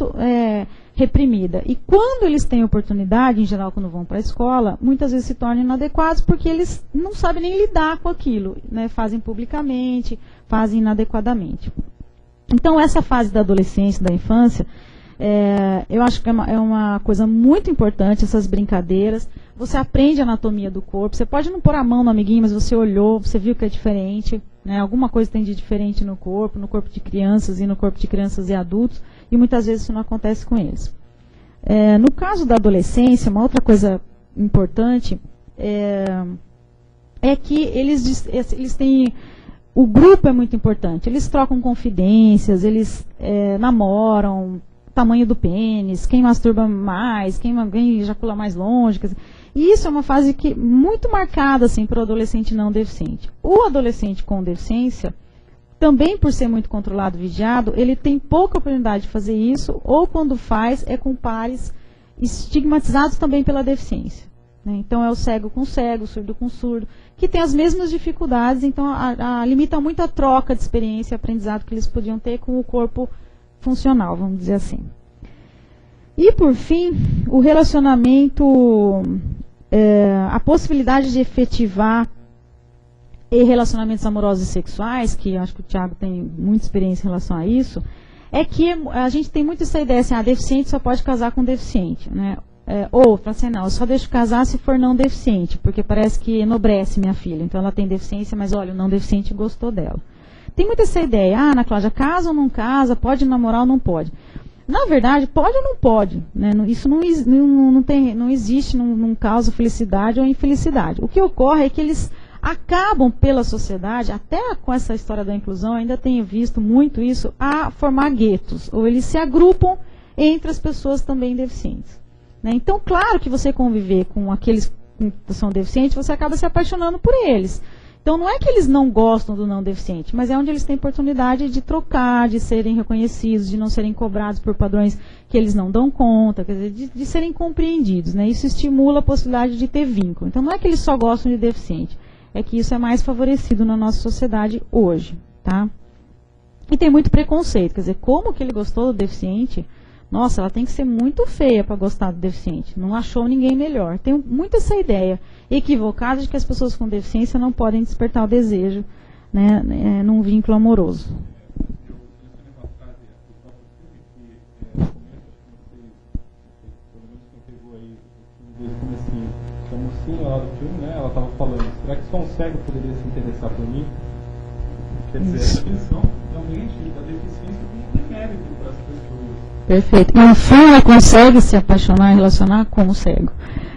reprimida. E quando eles têm oportunidade, em geral quando vão para a escola, muitas vezes se tornam inadequados porque eles não sabem nem lidar com aquilo. Né? Fazem publicamente, fazem inadequadamente. Então, essa fase da adolescência, da infância, eu acho que é uma coisa muito importante, essas brincadeiras. Você aprende a anatomia do corpo. Você pode não pôr a mão no amiguinho, mas você olhou, você viu que é diferente. Né? Alguma coisa tem de diferente no corpo de crianças e no corpo de crianças e adultos. E muitas vezes isso não acontece com eles. No caso da adolescência, uma outra coisa importante é que eles têm... O grupo é muito importante. Eles trocam confidências, eles namoram, tamanho do pênis, quem masturba mais, quem ejacula mais longe. E isso é uma fase muito marcada assim, para o adolescente não deficiente. O adolescente com deficiência, também por ser muito controlado, vigiado, ele tem pouca oportunidade de fazer isso, ou quando faz, é com pares estigmatizados também pela deficiência. Né? Então é o cego com cego, surdo com surdo, que tem as mesmas dificuldades, então limita muito a troca de experiência e aprendizado que eles podiam ter com o corpo funcional, vamos dizer assim. E por fim, o relacionamento, a possibilidade de efetivar relacionamentos amorosos e sexuais, que eu acho que o Tiago tem muita experiência em relação a isso, é que a gente tem muito essa ideia assim, deficiente só pode casar com deficiente, né? Ou, fala assim, não, eu só deixo casar se for não deficiente, porque parece que enobrece minha filha. Então ela tem deficiência, mas olha, o não deficiente gostou dela. Tem muita essa ideia, Ana Cláudia, casa ou não casa, pode namorar ou não pode. Na verdade, pode ou não pode. Né? Isso não existe, não causa felicidade ou infelicidade. O que ocorre é que eles acabam pela sociedade, até com essa história da inclusão, ainda tenho visto muito isso, a formar guetos, ou eles se agrupam entre as pessoas também deficientes. Né? Então, claro que você conviver com aqueles que são deficientes, você acaba se apaixonando por eles. Então, não é que eles não gostam do não deficiente, mas é onde eles têm oportunidade de trocar, de serem reconhecidos, de não serem cobrados por padrões que eles não dão conta, quer dizer, de serem compreendidos. Né? Isso estimula a possibilidade de ter vínculo. Então, não é que eles só gostam de deficiente, é que isso é mais favorecido na nossa sociedade hoje. Tá? E tem muito preconceito, quer dizer, como que ele gostou do deficiente? Nossa, ela tem que ser muito feia para gostar do deficiente. Não achou ninguém melhor. Tem muito essa ideia equivocada de que as pessoas com deficiência não podem despertar o desejo, né, num vínculo amoroso. A mocinha lá do filme, né, ela estava falando, será que só um cego poderia se interessar por mim? Quer dizer, essa questão realmente da deficiência tem um mérito para as pessoas. Perfeito. E no fim ela consegue se apaixonar e relacionar com o cego.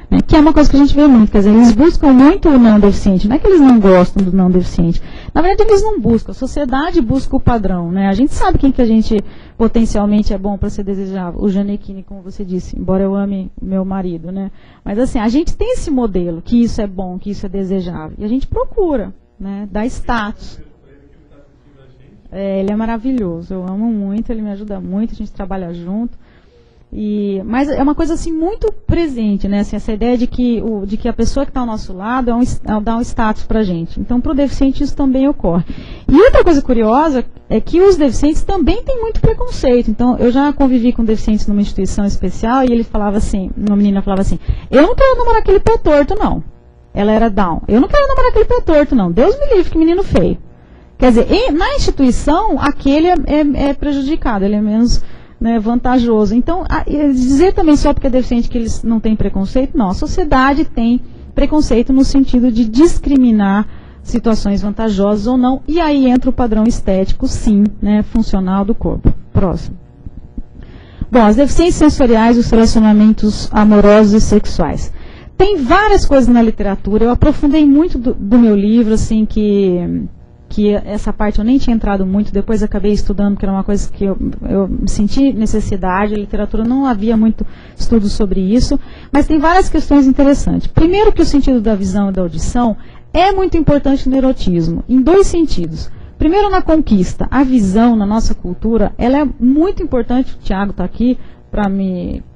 Né? Que é uma coisa que a gente vê muito. Quer dizer, eles buscam muito o não deficiente. Não é que eles não gostam do não deficiente. Na verdade, eles não buscam. A sociedade busca o padrão. Né? A gente sabe quem que a gente potencialmente é bom para ser desejável. O Janequine, como você disse, embora eu ame meu marido. Né? Mas assim, a gente tem esse modelo, que isso é bom, que isso é desejável. E a gente procura. né, dá status. Ele é maravilhoso, eu amo muito, ele me ajuda muito, a gente trabalha junto. Mas é uma coisa assim muito presente, né? Assim, essa ideia de que a pessoa que está ao nosso lado dá um status para a gente. Então, para o deficiente isso também ocorre. E outra coisa curiosa é que os deficientes também têm muito preconceito. Então, eu já convivi com deficientes numa instituição especial e ele falava assim, uma menina falava assim, eu não quero namorar aquele pé torto, não. Ela era Down. Eu não quero namorar aquele pé torto, não. Deus me livre, que menino feio. Quer dizer, na instituição, aquele é prejudicado, ele é menos, né, vantajoso. Então, dizer também só porque é deficiente que eles não têm preconceito, não. A sociedade tem preconceito no sentido de discriminar situações vantajosas ou não, e aí entra o padrão estético, sim, né, funcional do corpo. Próximo. Bom, as deficiências sensoriais e os relacionamentos amorosos e sexuais. Tem várias coisas na literatura, eu aprofundei muito do meu livro, assim, que essa parte eu nem tinha entrado muito, depois acabei estudando, que era uma coisa que eu senti necessidade, a literatura não havia muito estudo sobre isso, mas tem várias questões interessantes. Primeiro que o sentido da visão e da audição é muito importante no erotismo, em dois sentidos. Primeiro na conquista, a visão na nossa cultura, ela é muito importante, o Tiago está aqui, para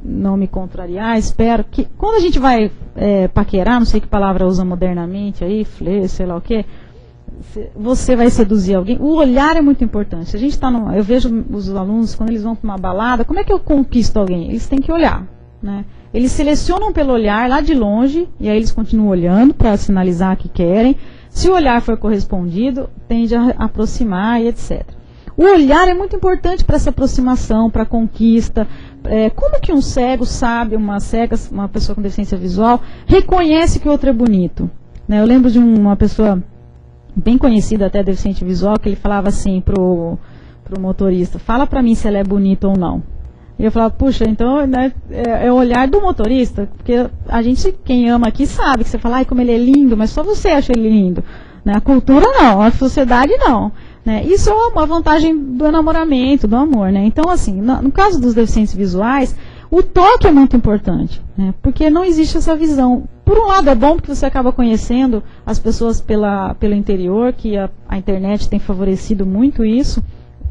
não me contrariar, espero que quando a gente vai paquerar, não sei que palavra usa modernamente aí, flê, sei lá o quê, você vai seduzir alguém, o olhar é muito importante. Se a gente eu vejo os alunos, quando eles vão para uma balada, como é que eu conquisto alguém? Eles têm que olhar, né? Eles selecionam pelo olhar lá de longe, e aí eles continuam olhando para sinalizar que querem. Se o olhar for correspondido, tende a aproximar e etc. O olhar é muito importante para essa aproximação, para a conquista. Como que um cego sabe, uma pessoa com deficiência visual, reconhece que o outro é bonito? Né? Eu lembro de uma pessoa bem conhecida, até deficiente visual, que ele falava assim pro motorista, fala para mim se ela é bonita ou não. E eu falava, puxa, então, né, é o olhar do motorista, porque a gente, quem ama aqui sabe, que você fala, ai, como ele é lindo, mas só você acha ele lindo. Né? A cultura não, a sociedade não. Né? Isso é uma vantagem do enamoramento, do amor. Né? Então, assim, no caso dos deficientes visuais, o toque é muito importante, né? Porque não existe essa visão. Por um lado é bom porque você acaba conhecendo as pessoas pelo interior, que a internet tem favorecido muito isso,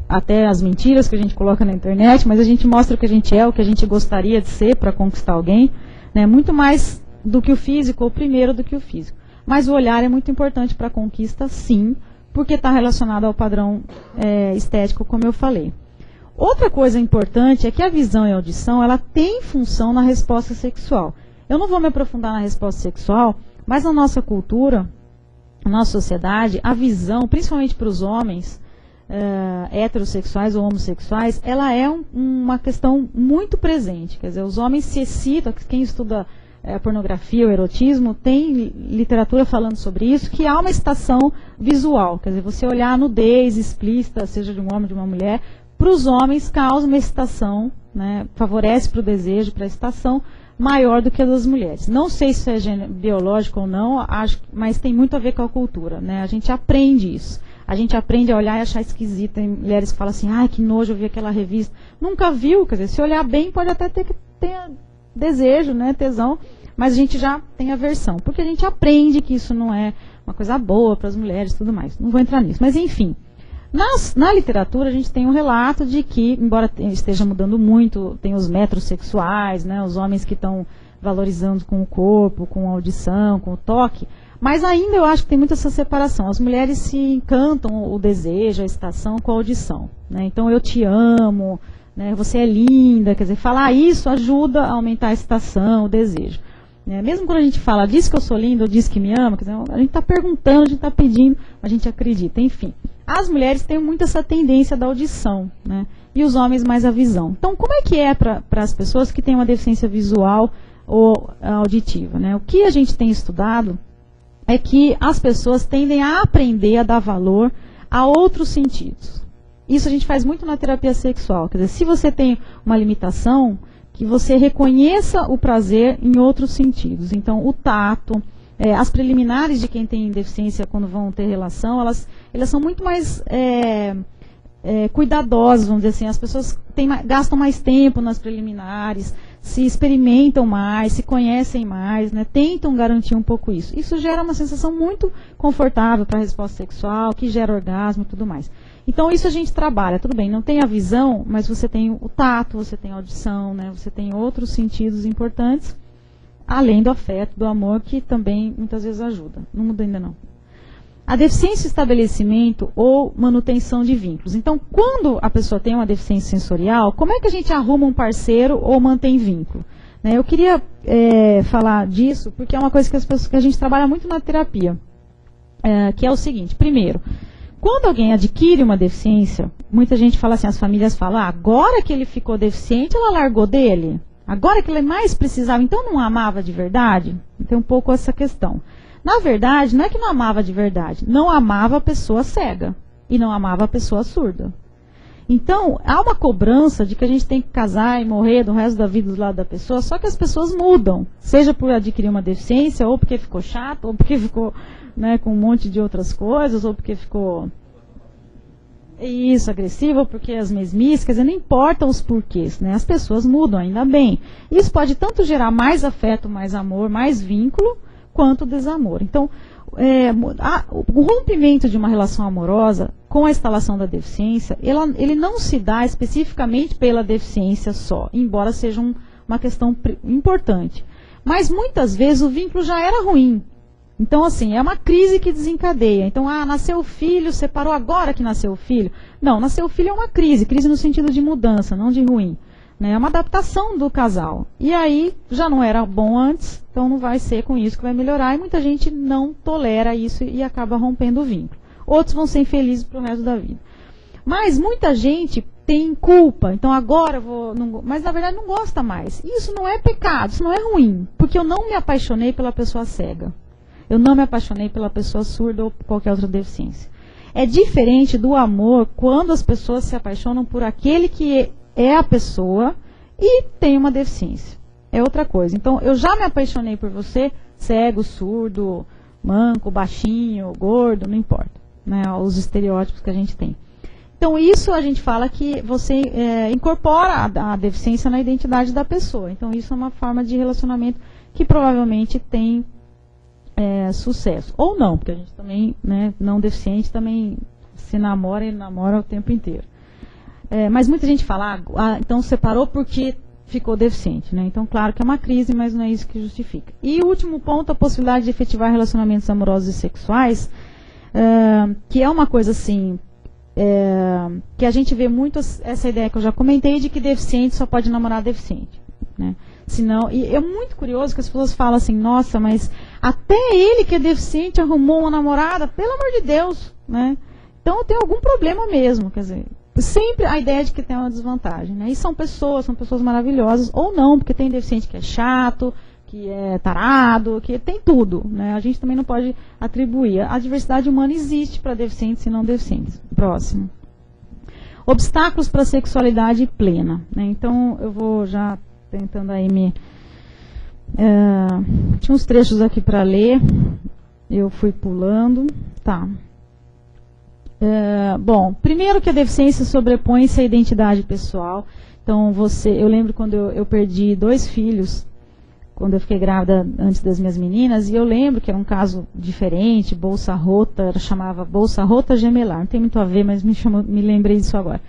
até as mentiras que a gente coloca na internet, mas a gente mostra o que a gente é, o que a gente gostaria de ser para conquistar alguém, né? Muito mais do que o físico, ou primeiro do que o físico. Mas o olhar é muito importante para a conquista, sim, porque está relacionado ao padrão estético, como eu falei. Outra coisa importante é que a visão e a audição, ela tem função na resposta sexual. Eu não vou me aprofundar na resposta sexual, mas na nossa cultura, na nossa sociedade, a visão, principalmente para os homens heterossexuais ou homossexuais, ela é uma questão muito presente. Quer dizer, os homens se excitam, quem estuda pornografia ou erotismo, tem literatura falando sobre isso, que há uma excitação visual. Quer dizer, você olhar a nudez explícita, seja de um homem ou de uma mulher, para os homens causa uma excitação, né, favorece para o desejo, para a excitação, maior do que a das mulheres. Não sei se é biológico ou não, mas tem muito a ver com a cultura. Né? A gente aprende isso. A gente aprende a olhar e achar esquisito. Tem mulheres que falam assim, ai, que nojo, eu vi aquela revista. Nunca viu, quer dizer, se olhar bem pode até ter desejo, né, tesão, mas a gente já tem aversão, porque a gente aprende que isso não é uma coisa boa para as mulheres e tudo mais. Não vou entrar nisso, mas enfim. Na literatura, a gente tem um relato de que, embora esteja mudando muito, tem os metrosexuais, né, os homens que estão valorizando com o corpo, com a audição, com o toque, mas ainda eu acho que tem muita essa separação. As mulheres se encantam o desejo, a excitação com a audição. Né? Então, eu te amo, né, você é linda, quer dizer, falar isso ajuda a aumentar a excitação, o desejo. Mesmo quando a gente fala, diz que eu sou linda ou diz que me ama, quer dizer, a gente está perguntando, a gente está pedindo, a gente acredita, enfim. As mulheres têm muito essa tendência da audição, né? E os homens mais a visão. Então, como é que é para as pessoas que têm uma deficiência visual ou auditiva? Né? O que a gente tem estudado é que as pessoas tendem a aprender a dar valor a outros sentidos. Isso a gente faz muito na terapia sexual. Quer dizer, se você tem uma limitação, que você reconheça o prazer em outros sentidos. Então, o tato, as preliminares de quem tem deficiência quando vão ter relação, elas são muito mais cuidadosas, vamos dizer assim. As pessoas gastam mais tempo nas preliminares, se experimentam mais, se conhecem mais, né, tentam garantir um pouco isso. Isso gera uma sensação muito confortável para a resposta sexual, que gera orgasmo e tudo mais. Então isso a gente trabalha, tudo bem, não tem a visão, mas você tem o tato, você tem a audição, né, você tem outros sentidos importantes, além do afeto, do amor, que também muitas vezes ajuda. Não muda ainda não. A deficiência, estabelecimento ou manutenção de vínculos. Então, quando a pessoa tem uma deficiência sensorial, como é que a gente arruma um parceiro ou mantém vínculo? Né, eu queria falar disso, porque é uma coisa que a gente trabalha muito na terapia, que é o seguinte. Primeiro, quando alguém adquire uma deficiência, muita gente fala assim, as famílias falam, agora que ele ficou deficiente, ela largou dele? Agora que ele mais precisava, então não amava de verdade? Tem um pouco essa questão. Na verdade, não é que não amava de verdade, não amava a pessoa cega e não amava a pessoa surda. Então, há uma cobrança de que a gente tem que casar e morrer do resto da vida do lado da pessoa, só que as pessoas mudam, seja por adquirir uma deficiência, ou porque ficou chato, ou porque ficou, né, com um monte de outras coisas, ou porque ficou agressivo, ou porque as mesmices, quer dizer, não importa os porquês, né, as pessoas mudam, ainda bem. Isso pode tanto gerar mais afeto, mais amor, mais vínculo, quanto desamor. Então, o rompimento de uma relação amorosa com a instalação da deficiência, ele não se dá especificamente pela deficiência só, embora seja uma questão importante. Mas muitas vezes o vínculo já era ruim. Então, assim, é uma crise que desencadeia. Então, nasceu o filho, separou agora que nasceu o filho. Não, nasceu o filho é uma crise no sentido de mudança, não de ruim. É uma adaptação do casal. E aí, já não era bom antes, então não vai ser com isso que vai melhorar. E muita gente não tolera isso e acaba rompendo o vínculo. Outros vão ser infelizes para o resto da vida. Mas muita gente tem culpa. Então agora eu vou... mas na verdade não gosta mais. Isso não é pecado, isso não é ruim. Porque eu não me apaixonei pela pessoa cega. Eu não me apaixonei pela pessoa surda ou qualquer outra deficiência. É diferente do amor quando as pessoas se apaixonam por aquele que é a pessoa e tem uma deficiência. É outra coisa. Então, eu já me apaixonei por você, cego, surdo, manco, baixinho, gordo, não importa. Né, os estereótipos que a gente tem. Então, isso a gente fala que você incorpora a deficiência na identidade da pessoa. Então, isso é uma forma de relacionamento que provavelmente tem sucesso. Ou não, porque a gente também, né, não deficiente, também se namora e namora o tempo inteiro. Mas muita gente fala, então separou porque ficou deficiente, né? Então, claro que é uma crise, mas não é isso que justifica. E o último ponto, a possibilidade de efetivar relacionamentos amorosos e sexuais, que é uma coisa assim, que a gente vê muito essa ideia que eu já comentei, de que deficiente só pode namorar deficiente, né? Senão, e é muito curioso que as pessoas falam assim, nossa, mas até ele que é deficiente arrumou uma namorada, pelo amor de Deus, né? Então tem algum problema mesmo, quer dizer, sempre a ideia de que tem uma desvantagem, né? E são pessoas maravilhosas, ou não, porque tem deficiente que é chato, que é tarado, que tem tudo, né? A gente também não pode atribuir. A diversidade humana existe para deficientes e não deficientes. Próximo. Obstáculos para a sexualidade plena, né? Então, eu vou já tentando aí tinha uns trechos aqui para ler, eu fui pulando, tá. Bom, primeiro que a deficiência sobrepõe-se à identidade pessoal. Então, eu lembro quando eu perdi 2 filhos, quando eu fiquei grávida antes das minhas meninas, e eu lembro que era um caso diferente, bolsa rota, chamava bolsa rota gemelar, não tem muito a ver, mas me lembrei disso agora.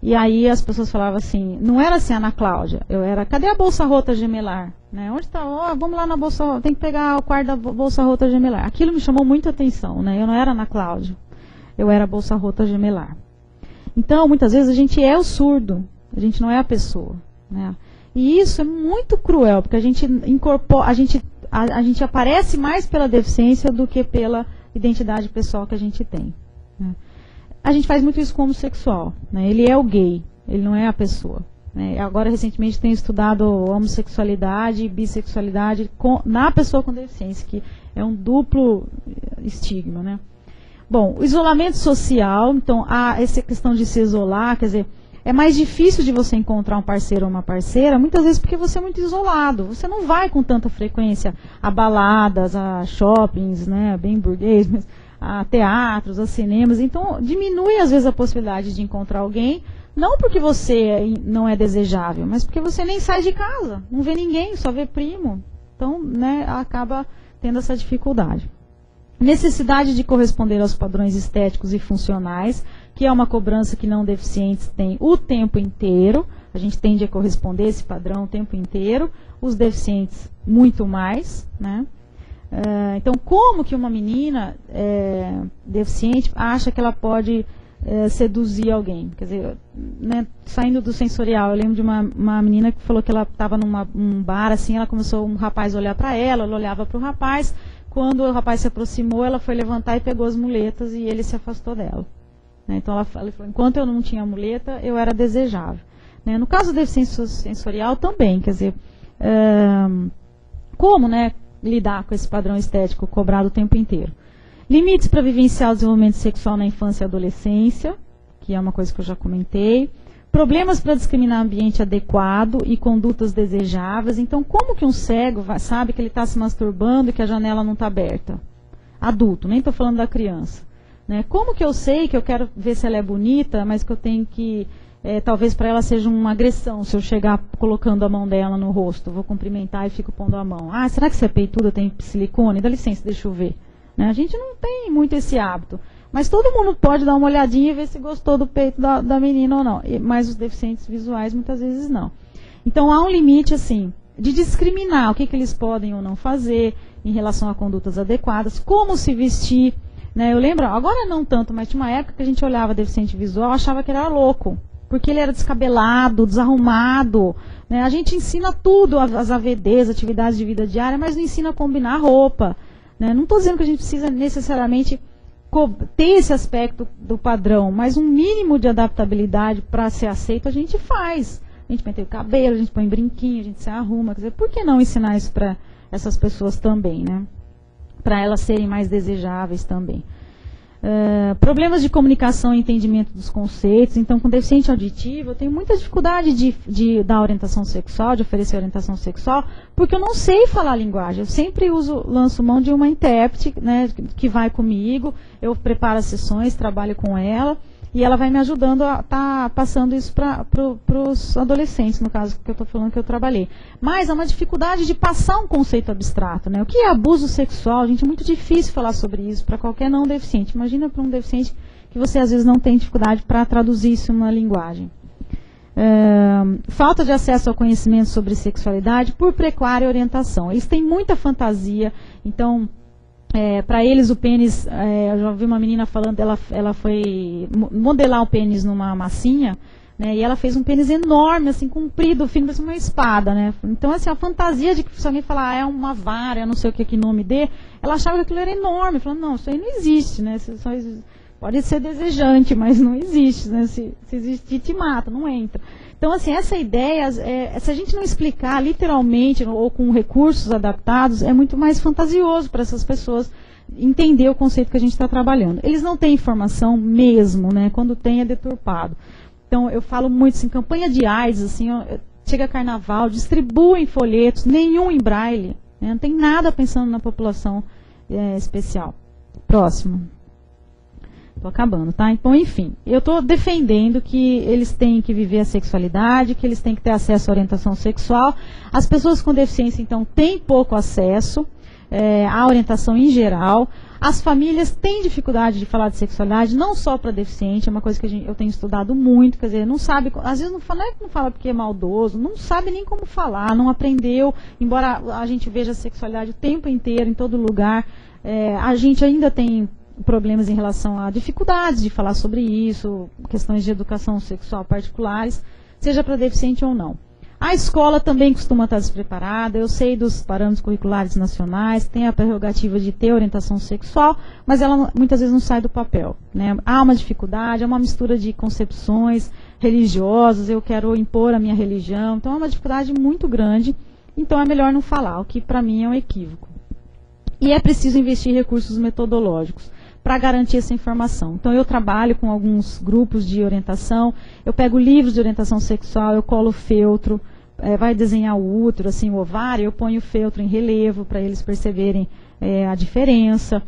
E aí as pessoas falavam assim, não era assim Ana Cláudia, cadê a bolsa rota gemelar? Né? Onde está? Vamos lá na bolsa rota, tem que pegar o quarto da bolsa rota gemelar. Aquilo me chamou muita atenção, né? Eu não era Ana Cláudia, eu era bolsa rota gemelar. Então, muitas vezes a gente é o surdo, a gente não é a pessoa, né? E isso é muito cruel, porque a gente incorpora, a gente aparece mais pela deficiência do que pela identidade pessoal que a gente tem, né? A gente faz muito isso com o homossexual, né? Ele é o gay, ele não é a pessoa, né? Agora, recentemente, tenho estudado hoossexualidade e bissexualidade na pessoa com deficiência, que é um duplo estigma, né? Bom, o isolamento social, então, essa questão de se isolar, quer dizer, é mais difícil de você encontrar um parceiro ou uma parceira, muitas vezes porque você é muito isolado. Você não vai com tanta frequência a baladas, a shoppings, né, bem burguês, mas a teatros, a cinemas. Então, diminui às vezes a possibilidade de encontrar alguém, Não porque você não é desejável, mas porque você nem sai de casa, não vê ninguém, só vê primo. Então, né, acaba tendo essa dificuldade. Necessidade de corresponder aos padrões estéticos e funcionais, que é uma cobrança que não deficientes têm o tempo inteiro. A gente tende a corresponder a esse padrão o tempo inteiro. Os deficientes, muito mais, né? Então, como que uma menina deficiente acha que ela pode seduzir alguém? Quer dizer, né, saindo do sensorial, eu lembro de uma menina que falou que ela estava num bar, assim, ela começou um rapaz a olhar para ela olhava para o rapaz. Quando o rapaz se aproximou, ela foi levantar e pegou as muletas e ele se afastou dela. Né? Então, ela falou, enquanto eu não tinha muleta, eu era desejável. Né? No caso da deficiência sensorial também, quer dizer, como, né, lidar com esse padrão estético cobrado o tempo inteiro? Limites para vivenciar o desenvolvimento sexual na infância e adolescência, que é uma coisa que eu já comentei. Problemas para discriminar ambiente adequado e condutas desejáveis. Então, como que um cego sabe que ele está se masturbando e que a janela não está aberta? Adulto, nem estou falando da criança. Né? Como que eu sei que eu quero ver se ela é bonita, mas que eu tenho que... talvez para ela seja uma agressão se eu chegar colocando a mão dela no rosto. Vou cumprimentar e fico pondo a mão. Ah, será que você é peituda, tem silicone? Dá licença, deixa eu ver. Né? A gente não tem muito esse hábito. Mas todo mundo pode dar uma olhadinha e ver se gostou do peito da menina ou não. Mas os deficientes visuais muitas vezes não. Então há um limite, assim, de discriminar o que eles podem ou não fazer em relação a condutas adequadas, como se vestir. Né? Eu lembro, agora não tanto, mas tinha uma época que a gente olhava deficiente visual e achava que ele era louco. Porque ele era descabelado, desarrumado. Né? A gente ensina tudo, as AVDs, atividades de vida diária, mas não ensina a combinar roupa. Né? Não estou dizendo que a gente precisa necessariamente ter esse aspecto do padrão, mas um mínimo de adaptabilidade para ser aceito a gente faz. A gente penteia o cabelo, a gente põe brinquinho, a gente se arruma. Quer dizer, por que não ensinar isso para essas pessoas também, né? Para elas serem mais desejáveis também. Problemas de comunicação e entendimento dos conceitos. Então, com deficiente auditivo, eu tenho muita dificuldade de dar orientação sexual, de oferecer orientação sexual, porque eu não sei falar a linguagem. Eu sempre lanço mão de uma intérprete, né, que vai comigo, eu preparo as sessões, trabalho com ela, e ela vai me ajudando a estar passando isso para os adolescentes, no caso que eu estou falando que eu trabalhei. Mas há uma dificuldade de passar um conceito abstrato. Né? O que é abuso sexual? Gente, é muito difícil falar sobre isso para qualquer não deficiente. Imagina para um deficiente que você às vezes não tem dificuldade para traduzir isso em uma linguagem. Falta de acesso ao conhecimento sobre sexualidade por precária orientação. Eles têm muita fantasia, então... para eles o pênis, eu já ouvi uma menina falando, ela foi modelar o pênis numa massinha, né, e ela fez um pênis enorme, assim, comprido, fino, parece uma espada, né? Então, assim, a fantasia de que se alguém falar, é uma vara, eu não sei o que nome dê, ela achava que aquilo era enorme, falando, não, isso aí não existe, né? Pode ser desejante, mas não existe, né? Se existir, te mata, não entra. Então, assim, essa ideia, se a gente não explicar literalmente ou com recursos adaptados, é muito mais fantasioso para essas pessoas entender o conceito que a gente está trabalhando. Eles não têm informação mesmo, né? Quando tem, é deturpado. Então, eu falo muito assim, campanha de AIDS, assim, chega carnaval, distribuem folhetos, nenhum em braille, né? Não tem nada pensando na população especial. Próximo. Estou acabando, tá? Então, enfim, eu estou defendendo que eles têm que viver a sexualidade, que eles têm que ter acesso à orientação sexual. As pessoas com deficiência, então, têm pouco acesso à orientação em geral. As famílias têm dificuldade de falar de sexualidade, não só para deficiente, é uma coisa que eu tenho estudado muito, quer dizer, não sabe, às vezes não fala porque é maldoso, não sabe nem como falar, não aprendeu, embora a gente veja a sexualidade o tempo inteiro, em todo lugar, a gente ainda tem problemas em relação a dificuldades de falar sobre isso, questões de educação sexual particulares, seja para deficiente ou não. A escola também costuma estar despreparada, eu sei dos parâmetros curriculares nacionais, tem a prerrogativa de ter orientação sexual, mas ela muitas vezes não sai do papel. Né? Há uma dificuldade, há uma mistura de concepções religiosas, eu quero impor a minha religião, então é uma dificuldade muito grande, então é melhor não falar, o que para mim é um equívoco. E é preciso investir recursos metodológicos para garantir essa informação. Então, eu trabalho com alguns grupos de orientação, eu pego livros de orientação sexual, eu colo feltro, vai desenhar o útero, assim, o ovário, eu ponho o feltro em relevo para eles perceberem a diferença.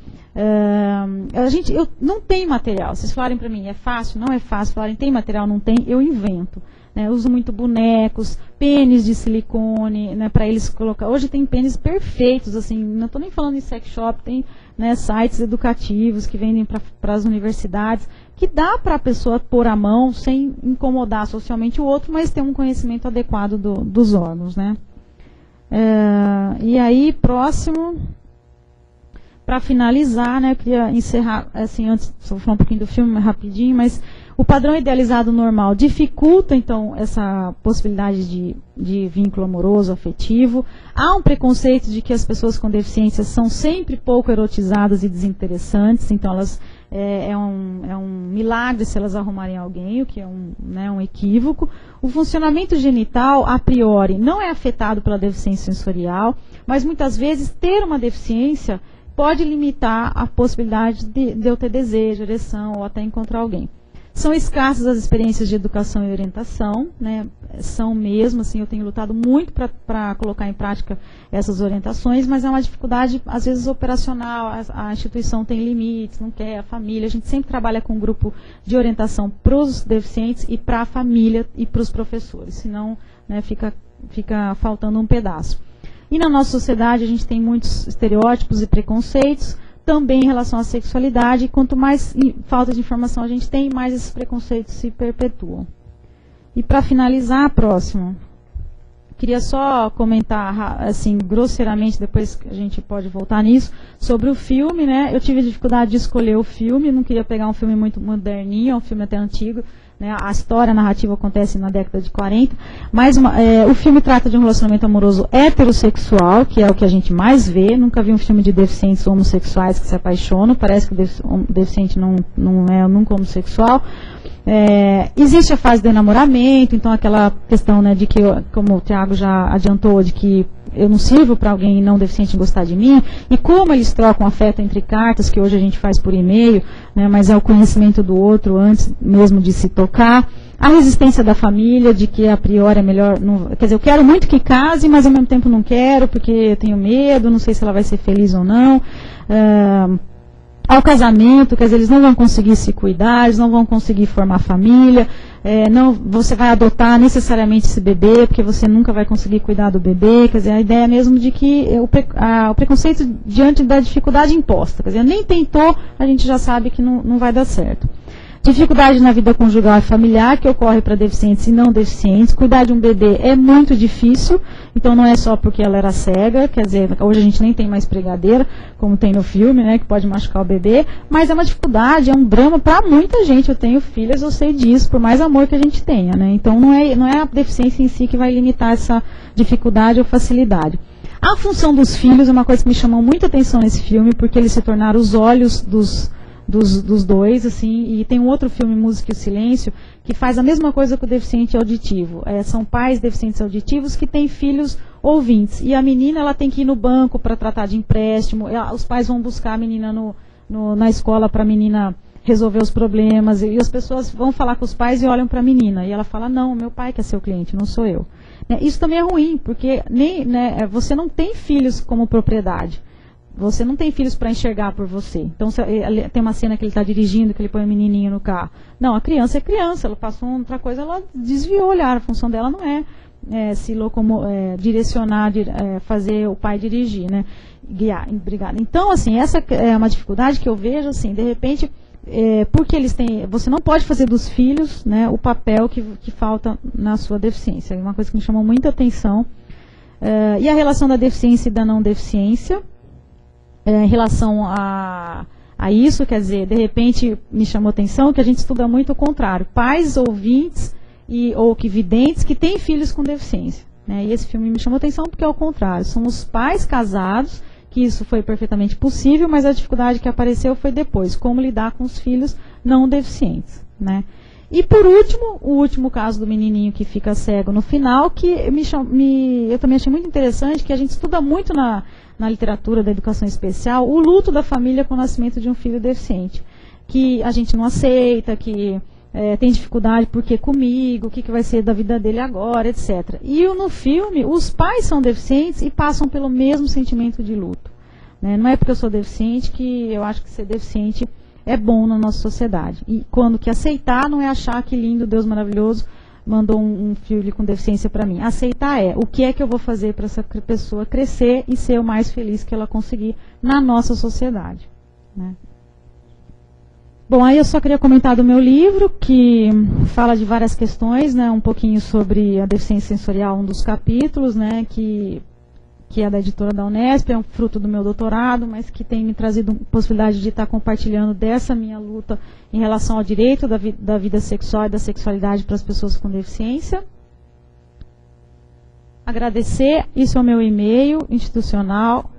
Eu não tenho material. Vocês falarem para mim, é fácil? Não é fácil. Falarem, tem material? Não tem? Eu invento. Eu uso muito bonecos, pênis de silicone, para eles colocar. Hoje tem pênis perfeitos, assim, não estou nem falando em sex shop, tem sites educativos que vendem para as universidades, que dá para a pessoa pôr a mão sem incomodar socialmente o outro, mas ter um conhecimento adequado dos órgãos, né? E aí, próximo, para finalizar, eu queria encerrar, assim, antes, só vou falar um pouquinho do filme, rapidinho, mas o padrão idealizado normal dificulta, então, essa possibilidade de vínculo amoroso, afetivo. Há um preconceito de que as pessoas com deficiências são sempre pouco erotizadas e desinteressantes, então elas é um milagre se elas arrumarem alguém, o que é um equívoco. O funcionamento genital, a priori, não é afetado pela deficiência sensorial, mas muitas vezes ter uma deficiência pode limitar a possibilidade de eu ter desejo, ereção ou até encontrar alguém. São escassas as experiências de educação e orientação, são mesmo, assim, eu tenho lutado muito para colocar em prática essas orientações, mas é uma dificuldade, às vezes, operacional, a instituição tem limites, não quer, a família, a gente sempre trabalha com um grupo de orientação para os deficientes e para a família e para os professores, senão fica faltando um pedaço. E na nossa sociedade a gente tem muitos estereótipos e preconceitos, também em relação à sexualidade, e quanto mais falta de informação a gente tem, mais esses preconceitos se perpetuam. E para finalizar, próximo, queria só comentar, assim, grosseiramente, depois a gente pode voltar nisso, sobre o filme, Eu tive dificuldade de escolher o filme, não queria pegar um filme muito moderninho, é um filme até antigo, a história, a narrativa acontece na década de 40, mas o filme trata de um relacionamento amoroso heterossexual, que é o que a gente mais vê. Nunca vi um filme de deficientes homossexuais que se apaixonam, parece que o deficiente não é nunca homossexual. Existe a fase do enamoramento, então aquela questão de que, como o Tiago já adiantou, de que eu não sirvo para alguém não deficiente gostar de mim, e como eles trocam afeto entre cartas, que hoje a gente faz por e-mail, mas é o conhecimento do outro antes mesmo de se tocar. A resistência da família, de que a priori é melhor, quer dizer, eu quero muito que case, mas ao mesmo tempo não quero, porque eu tenho medo, não sei se ela vai ser feliz ou não. Ao casamento, quer dizer, eles não vão conseguir se cuidar, eles não vão conseguir formar família, você vai adotar necessariamente esse bebê, porque você nunca vai conseguir cuidar do bebê, quer dizer, a ideia mesmo de que o preconceito diante da dificuldade imposta, quer dizer, nem tentou, a gente já sabe que não vai dar certo. Dificuldade na vida conjugal e familiar, que ocorre para deficientes e não deficientes. Cuidar de um bebê é muito difícil, então não é só porque ela era cega, quer dizer, hoje a gente nem tem mais pregadeira, como tem no filme, que pode machucar o bebê, mas é uma dificuldade, é um drama para muita gente. Eu tenho filhas, eu sei disso, por mais amor que a gente tenha, Então não é a deficiência em si que vai limitar essa dificuldade ou facilidade. A função dos filhos é uma coisa que me chamou muita atenção nesse filme, porque eles se tornaram os olhos dos dois, assim, e tem um outro filme, Música e o Silêncio, que faz a mesma coisa com o deficiente auditivo. São pais deficientes auditivos que têm filhos ouvintes, e a menina ela tem que ir no banco para tratar de empréstimo, os pais vão buscar a menina na escola para a menina resolver os problemas, e as pessoas vão falar com os pais e olham para a menina, e ela fala, não, meu pai que é seu cliente, não sou eu. Isso também é ruim, porque você não tem filhos como propriedade. Você não tem filhos para enxergar por você. Então, tem uma cena que ele está dirigindo, que ele põe o menininho no carro. Não, a criança é criança, ela passou outra coisa, ela desviou o olhar. A função dela não é se direcionar, fazer o pai dirigir, guiar. Obrigada. Então, assim, essa é uma dificuldade que eu vejo, assim, de repente, porque eles têm... Você não pode fazer dos filhos o papel que falta na sua deficiência. É uma coisa que me chamou muita atenção. E a relação da deficiência e da não deficiência. Em relação a isso, quer dizer, de repente me chamou atenção que a gente estuda muito o contrário. Pais ouvintes ou videntes que têm filhos com deficiência. E esse filme me chamou atenção porque é o contrário. São os pais casados, que isso foi perfeitamente possível, mas a dificuldade que apareceu foi depois, como lidar com os filhos não deficientes. E por último, o último caso do menininho que fica cego no final, que eu também achei muito interessante, que a gente estuda muito na literatura da educação especial, o luto da família com o nascimento de um filho deficiente, que a gente não aceita, que tem dificuldade, porque comigo, o que vai ser da vida dele agora, etc. E no filme, os pais são deficientes e passam pelo mesmo sentimento de luto. né? Não é porque eu sou deficiente que eu acho que ser deficiente é bom na nossa sociedade. E quando que aceitar não é achar que lindo, Deus maravilhoso, mandou um filho com deficiência para mim. Aceitar é o que é que eu vou fazer para essa pessoa crescer e ser o mais feliz que ela conseguir na nossa sociedade, né? Bom, aí eu só queria comentar do meu livro, que fala de várias questões, né? Um pouquinho sobre a deficiência sensorial, um dos capítulos, né? Que é da editora da Unesp, é um fruto do meu doutorado, mas que tem me trazido a possibilidade de estar compartilhando dessa minha luta em relação ao direito da vida sexual e da sexualidade para as pessoas com deficiência. Agradecer, isso é o meu e-mail institucional,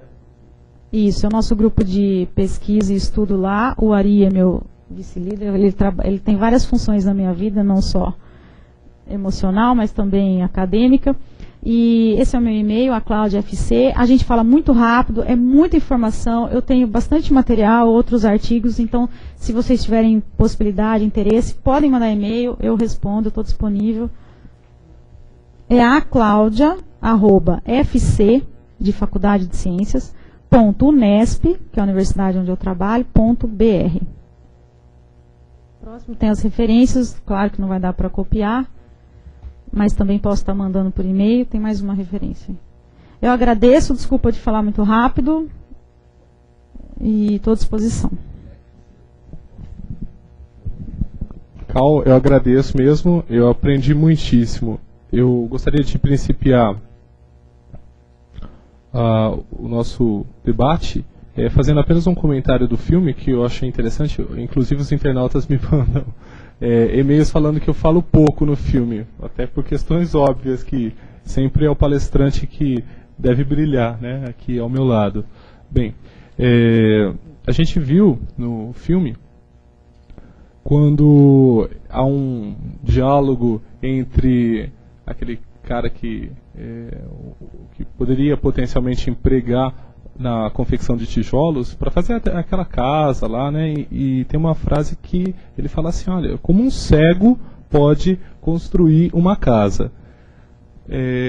isso, é o nosso grupo de pesquisa e estudo lá, o Ari é meu vice-líder, ele tem várias funções na minha vida, não só emocional, mas também acadêmica. E esse é o meu e-mail, a Cláudia FC. A gente fala muito rápido, é muita informação. Eu tenho bastante material, outros artigos. Então, se vocês tiverem possibilidade, interesse, podem mandar e-mail, eu respondo, eu estou disponível. É a Cláudia, @fc, de Faculdade de Ciências, .unesp, que é a universidade onde eu trabalho, .br. Próximo tem as referências, claro que não vai dar para copiar, mas também posso estar mandando por e-mail, tem mais uma referência. Eu agradeço, desculpa de falar muito rápido, e estou à disposição. Cal, eu agradeço mesmo, eu aprendi muitíssimo. Eu gostaria de principiar o nosso debate fazendo apenas um comentário do filme que eu achei interessante, inclusive os internautas me mandam e-mails falando que eu falo pouco no filme, até por questões óbvias, que sempre é o palestrante que deve brilhar, né, aqui ao meu lado. Bem, a gente viu no filme quando há um diálogo entre aquele cara que poderia potencialmente empregar na confecção de tijolos para fazer aquela casa lá, né? E tem uma frase que ele fala assim: olha, como um cego pode construir uma casa.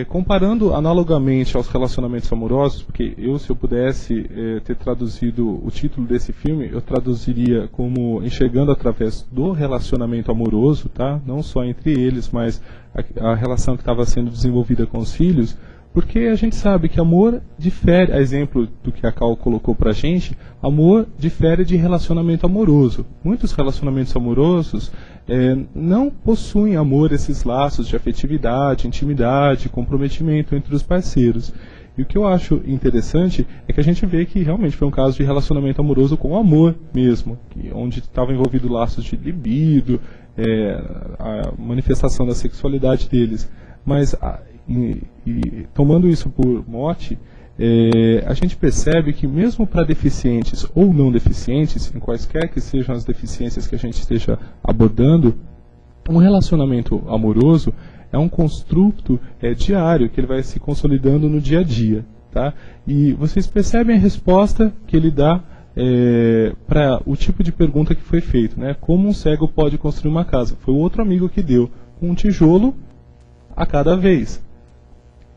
Comparando analogamente aos relacionamentos amorosos, porque se eu pudesse ter traduzido o título desse filme, eu traduziria como enxergando através do relacionamento amoroso, tá? Não só entre eles, mas a relação que estava sendo desenvolvida com os filhos, porque a gente sabe que amor difere, a exemplo do que a Cal colocou pra gente, amor difere de relacionamento amoroso. Muitos relacionamentos amorosos não possuem amor, esses laços de afetividade, intimidade, comprometimento entre os parceiros. E o que eu acho interessante é que a gente vê que realmente foi um caso de relacionamento amoroso com amor mesmo, onde estava envolvido laços de libido, a manifestação da sexualidade deles. Mas tomando isso por mote, a gente percebe que mesmo para deficientes ou não deficientes, em quaisquer que sejam as deficiências que a gente esteja abordando, um relacionamento amoroso é um construto diário, que ele vai se consolidando no dia a dia. Tá? E vocês percebem a resposta que ele dá para o tipo de pergunta que foi feito, né? Como um cego pode construir uma casa? Foi o outro amigo que deu, um tijolo a cada vez.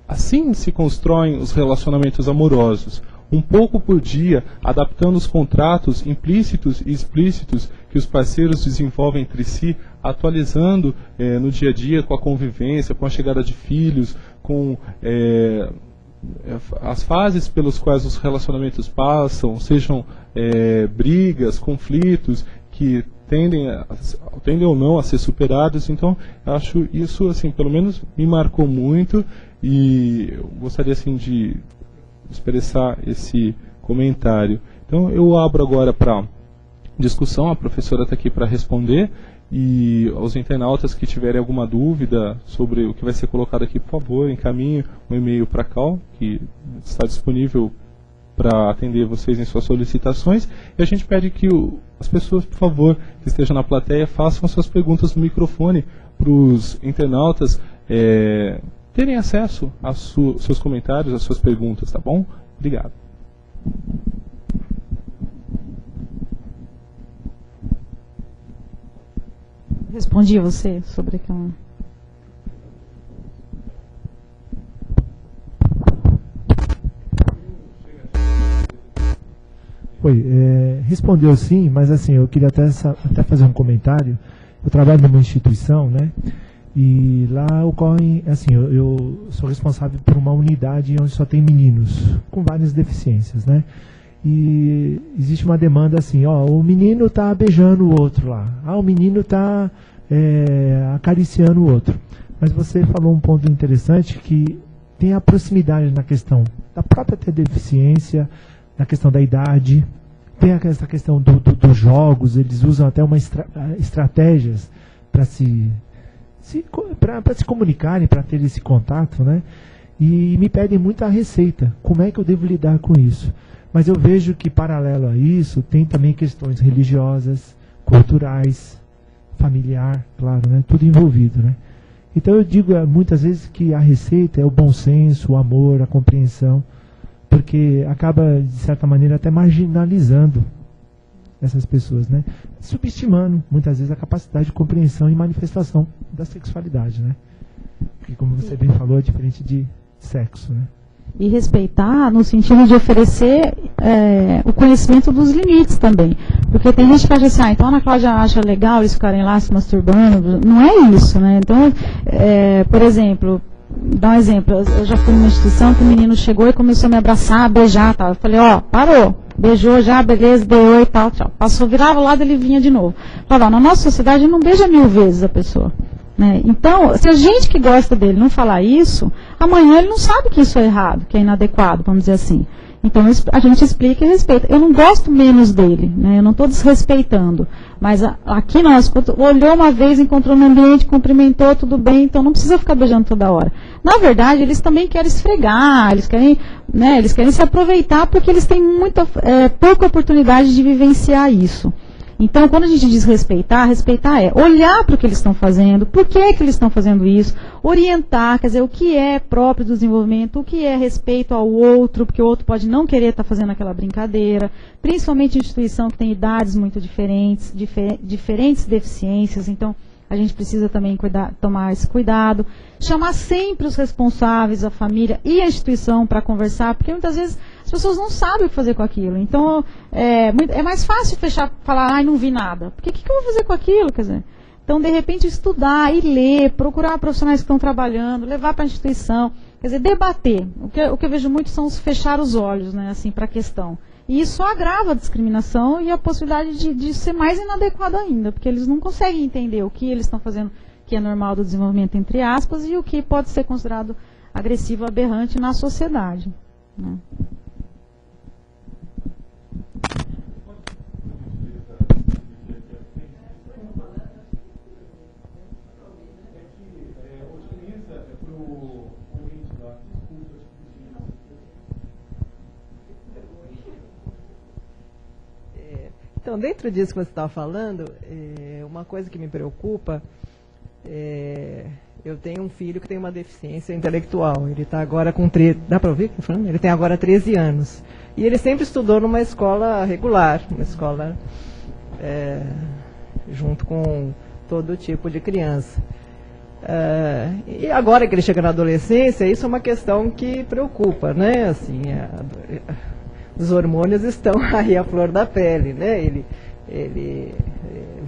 Assim se constroem os relacionamentos amorosos, um pouco por dia, adaptando os contratos implícitos e explícitos que os parceiros desenvolvem entre si, atualizando no dia a dia com a convivência, com a chegada de filhos, com as fases pelas quais os relacionamentos passam, sejam brigas, conflitos, que tendem ou não a ser superados. Então, acho isso, assim, pelo menos me marcou muito, e eu gostaria, assim, de expressar esse comentário. Então, eu abro agora para discussão, a professora está aqui para responder, e aos internautas que tiverem alguma dúvida sobre o que vai ser colocado aqui, por favor, encaminhe um e-mail para a Cal, que está disponível para atender vocês em suas solicitações, e a gente pede que as pessoas, por favor, que estejam na plateia, façam suas perguntas no microfone para os internautas terem acesso aos seus comentários, às suas perguntas, tá bom? Obrigado. Respondi a você sobre aquela... Respondeu sim, mas assim, eu queria até fazer um comentário. Eu trabalho numa instituição, né? E lá ocorre, assim, eu sou responsável por uma unidade onde só tem meninos com várias deficiências, né? E existe uma demanda assim, ó, o menino está beijando o outro lá, o menino está acariciando o outro. Mas você falou um ponto interessante, que tem a proximidade na questão da própria ter deficiência, na questão da idade, tem essa questão dos jogos, eles usam até estratégias para se comunicarem, para ter esse contato, né? E me pedem muita receita, como é que eu devo lidar com isso? Mas eu vejo que, paralelo a isso, tem também questões religiosas, culturais, familiar, claro, né? Tudo envolvido, né? Então eu digo muitas vezes que a receita é o bom senso, o amor, a compreensão, porque acaba, de certa maneira, até marginalizando essas pessoas, né? Subestimando, muitas vezes, a capacidade de compreensão e manifestação da sexualidade, né? Porque, como você bem falou, é diferente de sexo, né? E respeitar no sentido de oferecer o conhecimento dos limites também. Porque tem gente que acha assim, então a Ana Cláudia acha legal eles ficarem lá se masturbando. Não é isso, né? Então, por exemplo, dá um exemplo, eu já fui numa instituição que o menino chegou e começou a me abraçar, a beijar, tal. Eu falei, parou, beijou já, beleza, deu oi e tal, tchau. Passou, virava o lado, ele vinha de novo. Falava, na nossa sociedade não beija 1000 vezes a pessoa. Né? Então, se a gente que gosta dele não falar isso, amanhã ele não sabe que isso é errado, que é inadequado, vamos dizer assim. Então a gente explica e respeita. Eu não gosto menos dele, né? Eu não estou desrespeitando. Mas aqui nós, olhou uma vez, encontrou no ambiente, cumprimentou, tudo bem, então não precisa ficar beijando toda hora. Na verdade, eles também querem esfregar, eles querem se aproveitar porque eles têm pouca oportunidade de vivenciar isso. Então, quando a gente diz respeitar é olhar para o que eles estão fazendo, por que eles estão fazendo isso, orientar, quer dizer, o que é próprio do desenvolvimento, o que é respeito ao outro, porque o outro pode não querer estar fazendo aquela brincadeira, principalmente em instituição que tem idades muito diferentes, diferentes deficiências, então a gente precisa também tomar esse cuidado, chamar sempre os responsáveis, a família e a instituição para conversar, porque muitas vezes as pessoas não sabem o que fazer com aquilo. Então, é mais fácil falar, não vi nada. Porque o que eu vou fazer com aquilo? Quer dizer, então, de repente, estudar e ler, procurar profissionais que estão trabalhando, levar para a instituição, quer dizer, debater. O que eu vejo muito são os fechar os olhos, né, assim, para a questão. E isso agrava a discriminação e a possibilidade de ser mais inadequado ainda, porque eles não conseguem entender o que eles estão fazendo, que é normal do desenvolvimento, entre aspas, e o que pode ser considerado agressivo, aberrante na sociedade. Né? Então, dentro disso que você estava falando, uma coisa que me preocupa, eu tenho um filho que tem uma deficiência intelectual. Ele está agora com 13, dá para ouvir o que eu estou falando? Ele tem agora 13 anos. E ele sempre estudou numa escola regular, uma escola junto com todo tipo de criança. E agora que ele chega na adolescência, isso é uma questão que preocupa, né? Assim, os hormônios estão aí à flor da pele, né? Ele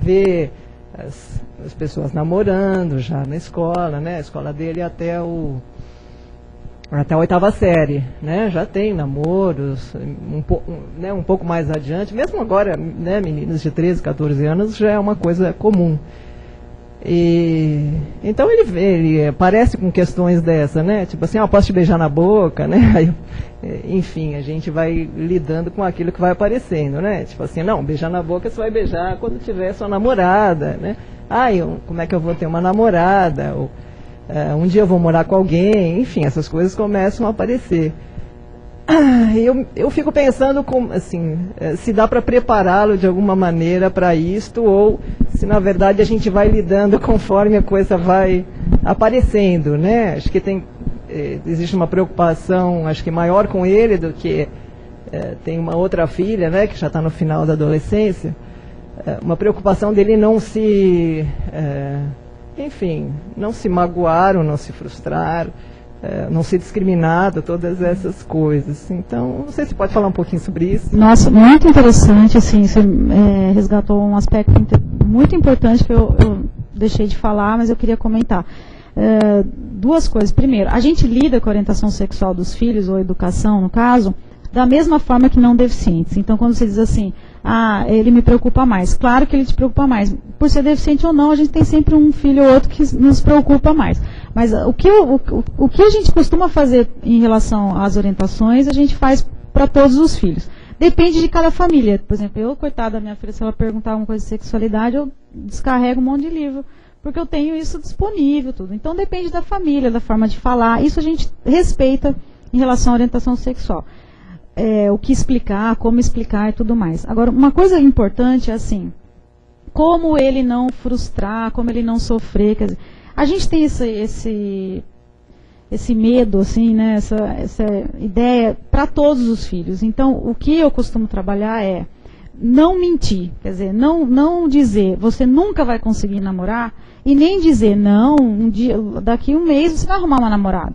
vê as pessoas namorando já na escola, né? A escola dele até a 8ª série, né? Já tem namoros, um pouco mais adiante, mesmo agora, né? Meninos de 13, 14 anos já é uma coisa comum. Então ele aparece com questões dessa, né? Tipo assim, posso te beijar na boca, né? Aí, enfim, a gente vai lidando com aquilo que vai aparecendo, né? Tipo assim, não, beijar na boca você vai beijar quando tiver sua namorada, né? Como é que eu vou ter uma namorada? Ou, um dia eu vou morar com alguém, enfim, essas coisas começam a aparecer. Eu fico pensando assim, se dá para prepará-lo de alguma maneira para isto, ou se na verdade a gente vai lidando conforme a coisa vai aparecendo, né? Acho que existe uma preocupação, acho que maior com ele do que tem uma outra filha, né, que já está no final da adolescência, uma preocupação dele não se, enfim, não se magoar ou não se frustrar, não ser discriminado, todas essas coisas. Então, não sei se pode falar um pouquinho sobre isso. Nossa, muito interessante, assim, você resgatou um aspecto muito importante que eu deixei de falar, mas eu queria comentar. Duas coisas. Primeiro, a gente lida com a orientação sexual dos filhos, ou educação, no caso, da mesma forma que não deficientes. Então, quando você diz assim, ele me preocupa mais. Claro que ele te preocupa mais. Por ser deficiente ou não, a gente tem sempre um filho ou outro que nos preocupa mais. Mas o que a gente costuma fazer em relação às orientações, a gente faz para todos os filhos. Depende de cada família. Por exemplo, eu, coitada da minha filha, se ela perguntar alguma coisa de sexualidade, eu descarrego um monte de livro, porque eu tenho isso disponível, tudo. Então, depende da família, da forma de falar. Isso a gente respeita em relação à orientação sexual. O que explicar, como explicar e tudo mais. Agora, uma coisa importante é assim, como ele não frustrar, como ele não sofrer. Quer dizer, a gente tem esse medo, assim, né, essa ideia para todos os filhos. Então, o que eu costumo trabalhar é não mentir, quer dizer, não dizer você nunca vai conseguir namorar e nem dizer não, daqui um mês você vai arrumar uma namorada.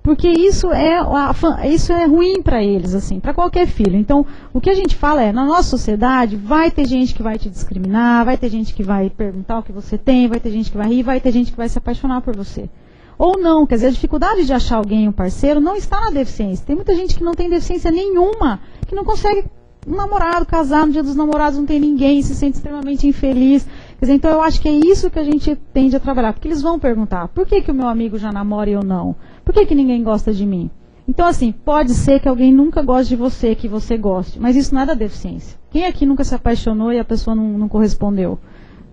Porque isso é ruim para eles, assim, para qualquer filho. Então, o que a gente fala é, na nossa sociedade, vai ter gente que vai te discriminar, vai ter gente que vai perguntar o que você tem, vai ter gente que vai rir, vai ter gente que vai se apaixonar por você. Ou não, quer dizer, a dificuldade de achar alguém, um parceiro, não está na deficiência. Tem muita gente que não tem deficiência nenhuma, que não consegue um namorado, casar, no dia dos namorados não tem ninguém, se sente extremamente infeliz. Quer dizer, então eu acho que é isso que a gente tende a trabalhar, porque eles vão perguntar, por que o meu amigo já namora e eu não? Por que ninguém gosta de mim? Então, assim, pode ser que alguém nunca goste de você, que você goste, mas isso não é da deficiência. Quem aqui nunca se apaixonou e a pessoa não correspondeu?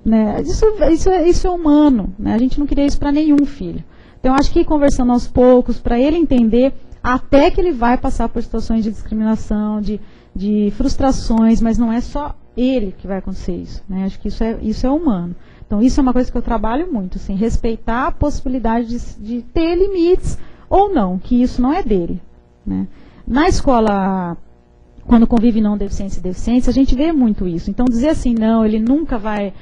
Né? Isso é humano, né? A gente não queria isso para nenhum filho. Então, eu acho que ir conversando aos poucos, para ele entender, até que ele vai passar por situações de discriminação, de frustrações, mas não é só ele que vai acontecer isso. Né? Acho que isso é humano. Então, isso é uma coisa que eu trabalho muito, assim, respeitar a possibilidade de ter limites ou não, que isso não é dele. Né? Na escola, quando convive não deficientes e deficientes, a gente vê muito isso. Então, dizer assim, não, ele nunca vai,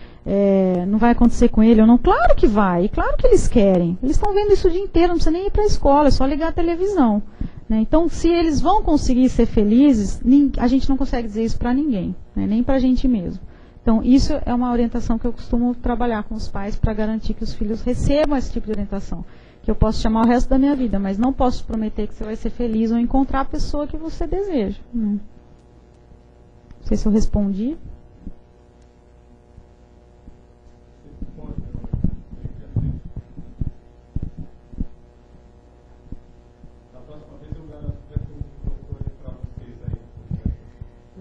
não vai acontecer com ele ou não, claro que vai, e claro que eles querem. Eles estão vendo isso o dia inteiro, não precisa nem ir para a escola, é só ligar a televisão. Né? Então, se eles vão conseguir ser felizes, a gente não consegue dizer isso para ninguém, né? Nem para a gente mesmo. Então, isso é uma orientação que eu costumo trabalhar com os pais para garantir que os filhos recebam esse tipo de orientação. Que eu posso chamar o resto da minha vida, mas não posso prometer que você vai ser feliz ou encontrar a pessoa que você deseja. Não sei se eu respondi.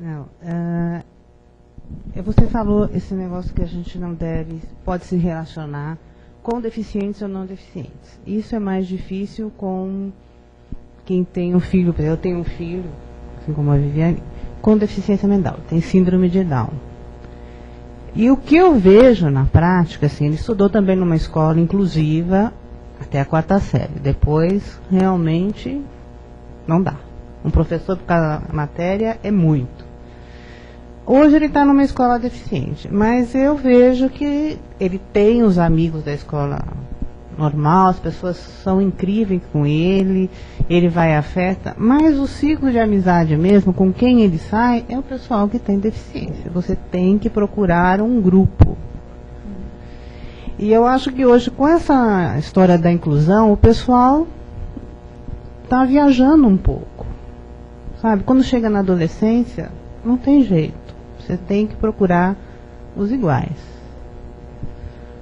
Não, você falou esse negócio que a gente não pode se relacionar com deficientes ou não deficientes. Isso é mais difícil com quem tem um filho. Eu tenho um filho, assim como a Viviane, com deficiência mental, tem síndrome de Down. E o que eu vejo na prática, assim, ele estudou também numa escola inclusiva até a 4ª série. Depois, realmente, não dá. Um professor por cada matéria é muito. Hoje ele está numa escola deficiente, mas eu vejo que ele tem os amigos da escola normal, as pessoas são incríveis com ele vai à festa, mas o ciclo de amizade mesmo, com quem ele sai, é o pessoal que tem deficiência. Você tem que procurar um grupo. E eu acho que hoje, com essa história da inclusão, o pessoal está viajando um pouco. Sabe? Quando chega na adolescência, não tem jeito. Você tem que procurar os iguais.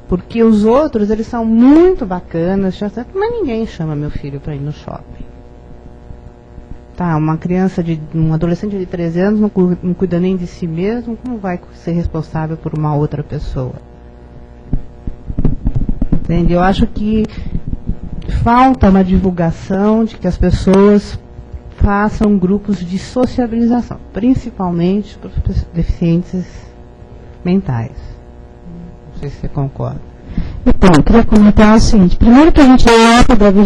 Porque os outros, eles são muito bacanas, mas ninguém chama meu filho para ir no shopping. Tá, um adolescente de 13 anos não cuida nem de si mesmo, como vai ser responsável por uma outra pessoa? Entende? Eu acho que falta uma divulgação de que as pessoas façam grupos de sociabilização, principalmente para os deficientes mentais. Não sei se você concorda. Então, eu queria comentar o seguinte. Primeiro que a gente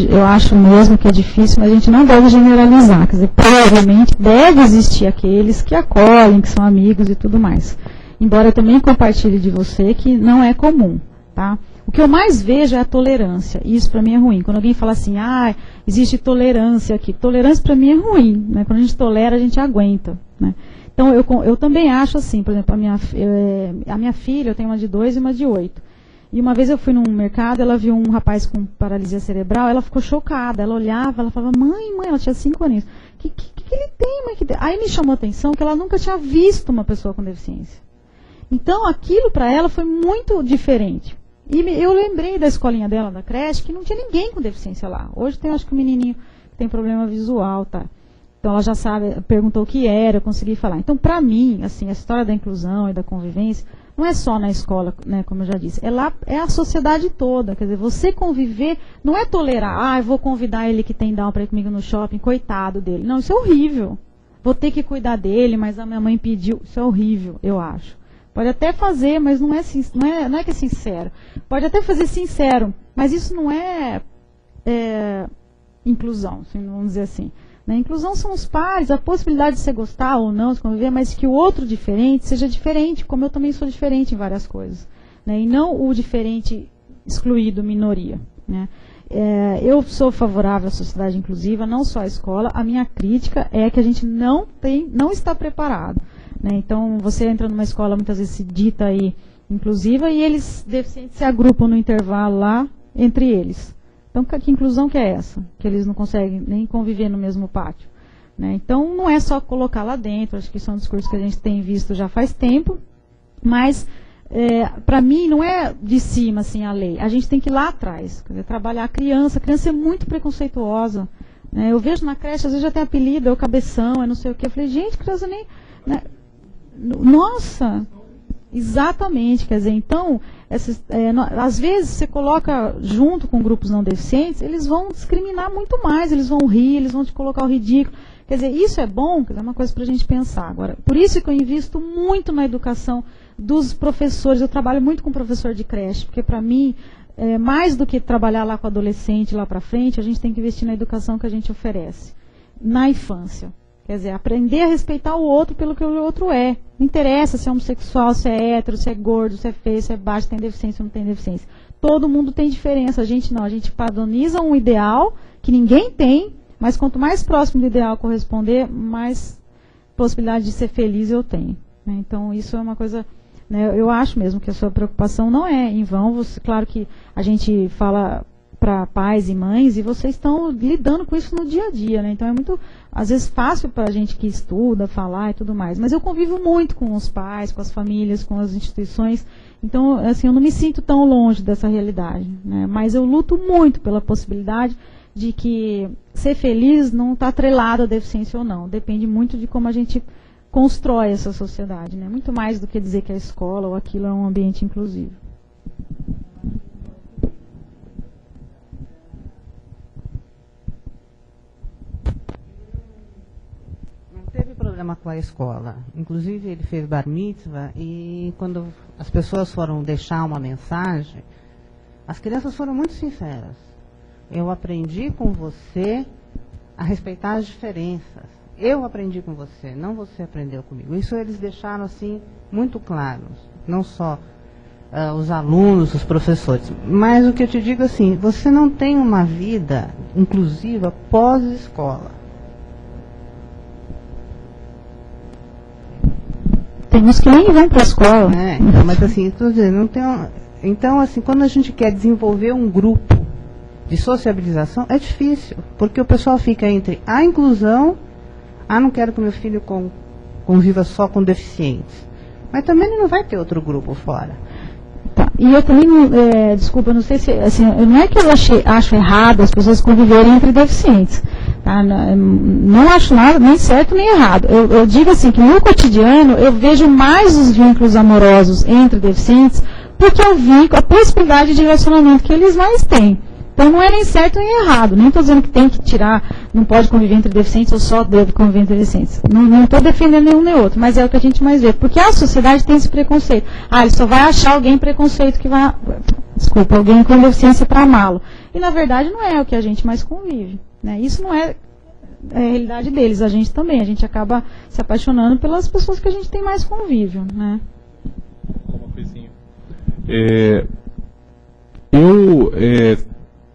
eu acho mesmo que é difícil, mas a gente não deve generalizar. Quer dizer, provavelmente deve existir aqueles que acolhem, que são amigos e tudo mais. Embora eu também compartilhe de você que não é comum. Tá? O que eu mais vejo é a tolerância, e isso para mim é ruim. Quando alguém fala assim, existe tolerância aqui. Tolerância para mim é ruim, né? Quando a gente tolera, a gente aguenta, né? Então eu também acho assim, por exemplo, a minha filha, eu tenho uma de 2 e uma de 8. E uma vez eu fui num mercado, ela viu um rapaz com paralisia cerebral, ela ficou chocada, ela olhava, ela falava, mãe, ela tinha 5 aninhos, o que ele tem, mãe? Aí me chamou a atenção que ela nunca tinha visto uma pessoa com deficiência. Então aquilo para ela foi muito diferente. E eu lembrei da escolinha dela, da creche, que não tinha ninguém com deficiência lá. Hoje tem, acho que, um menininho que tem problema visual, tá? Então ela já sabe, perguntou o que era, eu consegui falar. Então, para mim, assim, a história da inclusão e da convivência não é só na escola, né, como eu já disse. É a sociedade toda. Quer dizer, você conviver não é tolerar. Eu vou convidar ele que tem Down para ir comigo no shopping, coitado dele. Não, isso é horrível. Vou ter que cuidar dele, mas a minha mãe pediu. Isso é horrível, eu acho. Pode até fazer, mas não é que é sincero. Pode até fazer sincero, mas isso não é inclusão, assim, vamos dizer assim. Né? Inclusão são os pares, a possibilidade de você gostar ou não, de conviver, mas que o outro diferente seja diferente, como eu também sou diferente em várias coisas. Né? E não o diferente excluído, minoria. Né? Eu sou favorável à sociedade inclusiva, não só à escola. A minha crítica é que a gente não está preparado. Né? Então, você entra numa escola, muitas vezes se dita aí inclusiva, e eles deficientes se agrupam no intervalo lá, entre eles. Então, que inclusão que é essa? Que eles não conseguem nem conviver no mesmo pátio. Né? Então, não é só colocar lá dentro, acho que isso é um discurso que a gente tem visto já faz tempo, mas, para mim, não é de cima assim, a lei. A gente tem que ir lá atrás, quer dizer, trabalhar a criança é muito preconceituosa. Né? Eu vejo na creche, às vezes já tem apelido, é o cabeção, é não sei o quê. Eu falei, gente, criança nem... Né? Nossa, exatamente, quer dizer, então, às vezes você coloca junto com grupos não deficientes, eles vão discriminar muito mais, eles vão rir, eles vão te colocar o ridículo. Quer dizer, isso é bom, é uma coisa para a gente pensar. Agora, por isso que eu invisto muito na educação dos professores, eu trabalho muito com professor de creche, porque para mim, mais do que trabalhar lá com adolescente lá para frente, a gente tem que investir na educação que a gente oferece, na infância. Quer dizer, aprender a respeitar o outro pelo que o outro é. Não interessa se é homossexual, se é hétero, se é gordo, se é feio, se é baixo, se tem deficiência ou não tem deficiência. Todo mundo tem diferença. A gente não. A gente padroniza um ideal que ninguém tem, mas quanto mais próximo do ideal corresponder, mais possibilidade de ser feliz eu tenho. Né? Então, isso é uma coisa... Né, eu acho mesmo que a sua preocupação não é em vão. Claro que a gente fala para pais e mães, e vocês estão lidando com isso no dia a dia, né? Então é muito, às vezes, fácil para a gente que estuda, falar e tudo mais. Mas eu convivo muito com os pais, com as famílias, com as instituições. Então, assim, eu não me sinto tão longe dessa realidade, né? Mas eu luto muito pela possibilidade de que ser feliz não está atrelado à deficiência ou não. Depende muito de como a gente constrói essa sociedade, né? Muito mais do que dizer que a escola ou aquilo é um ambiente inclusivo. Teve problema com a escola. Inclusive, ele fez bar mitzvah e quando as pessoas foram deixar uma mensagem, as crianças foram muito sinceras. Eu aprendi com você a respeitar as diferenças. Eu aprendi com você, não você aprendeu comigo. Isso eles deixaram assim muito claros. Não só os alunos, os professores. Mas o que eu te digo assim, você não tem uma vida inclusiva pós-escola. Tem uns que nem vão para a escola. Então, mas assim, estou dizendo, não tem então, assim, quando a gente quer desenvolver um grupo de sociabilização, é difícil, porque o pessoal fica entre a inclusão, não quero que meu filho conviva só com deficientes. Mas também ele não vai ter outro grupo fora. Tá. E eu também, desculpa, não sei se, assim, não é que eu acho errado as pessoas conviverem entre deficientes. Tá? Não acho nada, nem certo nem errado. Eu digo assim, que no cotidiano eu vejo mais os vínculos amorosos entre deficientes, porque eu vi a possibilidade de relacionamento que eles mais têm. Então não é nem certo nem errado. Nem estou dizendo que tem que tirar, não pode conviver entre deficientes ou só deve conviver entre deficientes. Não estou defendendo nenhum nem outro, mas é o que a gente mais vê. Porque a sociedade tem esse preconceito. Ele só vai achar alguém preconceito que vai... Desculpa, alguém com deficiência para amá-lo. E na verdade não é o que a gente mais convive. Né? Isso não é a realidade deles. A gente também. A gente acaba se apaixonando pelas pessoas que a gente tem mais convívio. Né? Uma coisinha. Eu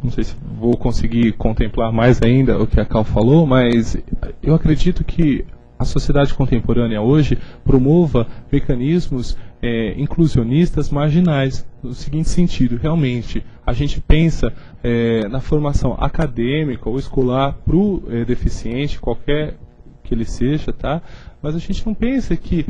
não sei se vou conseguir contemplar mais ainda o que a Cal falou, mas eu acredito que a sociedade contemporânea hoje promova mecanismos inclusionistas marginais, no seguinte sentido: realmente a gente pensa na formação acadêmica ou escolar para o deficiente, qualquer que ele seja, tá? Mas a gente não pensa que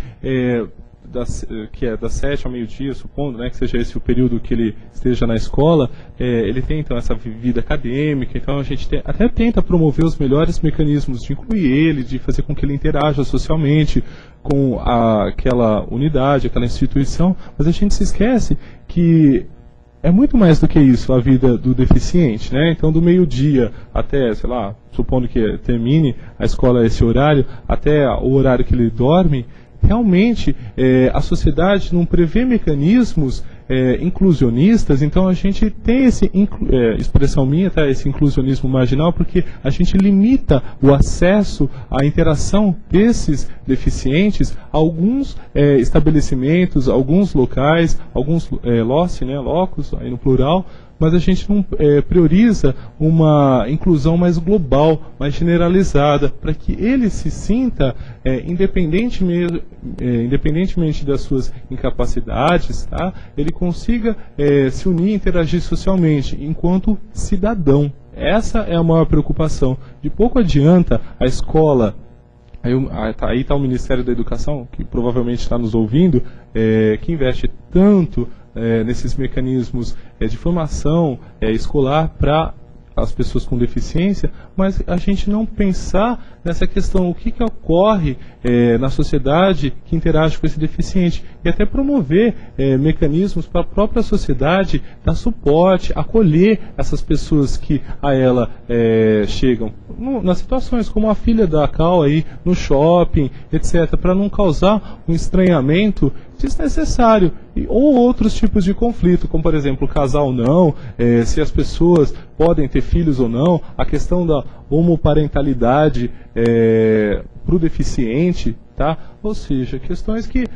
que é das 7 ao meio-dia, supondo, né, que seja esse o período que ele esteja na escola, ele tem então essa vida acadêmica. Então a gente até tenta promover os melhores mecanismos de incluir ele, de fazer com que ele interaja socialmente com aquela unidade, aquela instituição, mas a gente se esquece que é muito mais do que isso a vida do deficiente, né? Então, do meio-dia até, sei lá, supondo que termine a escola esse horário, até o horário que ele dorme, realmente a sociedade não prevê mecanismos inclusionistas. Então a gente tem expressão minha, tá, esse inclusionismo marginal, porque a gente limita o acesso à interação desses deficientes a alguns estabelecimentos, alguns locais, alguns locos, aí no plural, mas a gente não prioriza uma inclusão mais global, mais generalizada, para que ele se sinta, independentemente das suas incapacidades, tá? Ele consiga se unir e interagir socialmente enquanto cidadão. Essa é a maior preocupação. De pouco adianta a escola. Aí está o Ministério da Educação, que provavelmente está nos ouvindo, que investe tanto nesses mecanismos de formação escolar para as pessoas com deficiência, mas a gente não pensar nessa questão, o que ocorre na sociedade que interage com esse deficiente, e até promover mecanismos para a própria sociedade dar suporte, acolher essas pessoas que a ela chegam, nas situações como a filha da Cal aí no shopping, etc., para não causar um estranhamento desnecessário, ou outros tipos de conflito, como por exemplo casar ou não, se as pessoas podem ter filhos ou não, a questão da homoparentalidade para o deficiente, tá? Ou seja, questões que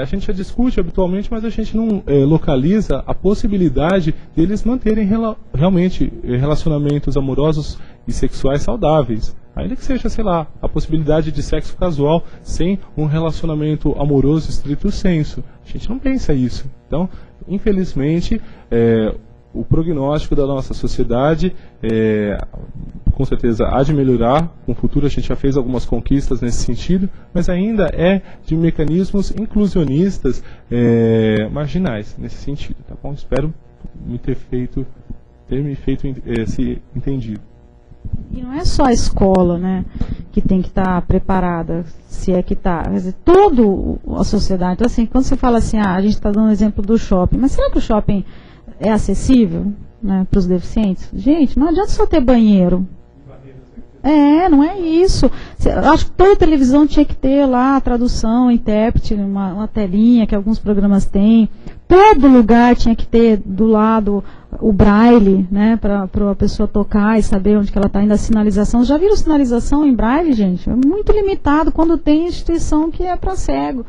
a gente já discute habitualmente, mas a gente não localiza a possibilidade deles manterem realmente relacionamentos amorosos e sexuais saudáveis. Ainda que seja, sei lá, a possibilidade de sexo casual sem um relacionamento amoroso estrito sensu. A gente não pensa isso. Então, infelizmente, o prognóstico da nossa sociedade, com certeza, há de melhorar. Com o futuro a gente já fez algumas conquistas nesse sentido, mas ainda é de mecanismos inclusionistas marginais nesse sentido. Tá bom? Espero ter me feito esse entendido. E não é só a escola, né, que tem que estar preparada, se é que está. Quer dizer, toda a sociedade. Então, assim, quando você fala assim, a gente está dando o exemplo do shopping, mas será que o shopping é acessível, né, para os deficientes? Gente, não adianta só ter banheiro. Não é isso. Eu acho que toda televisão tinha que ter lá a tradução, intérprete, uma telinha que alguns programas têm. Todo lugar tinha que ter do lado o braille, né, para a pessoa tocar e saber onde que ela está indo, a sinalização. Já viram sinalização em braille, gente? É muito limitado quando tem instituição que é para cego.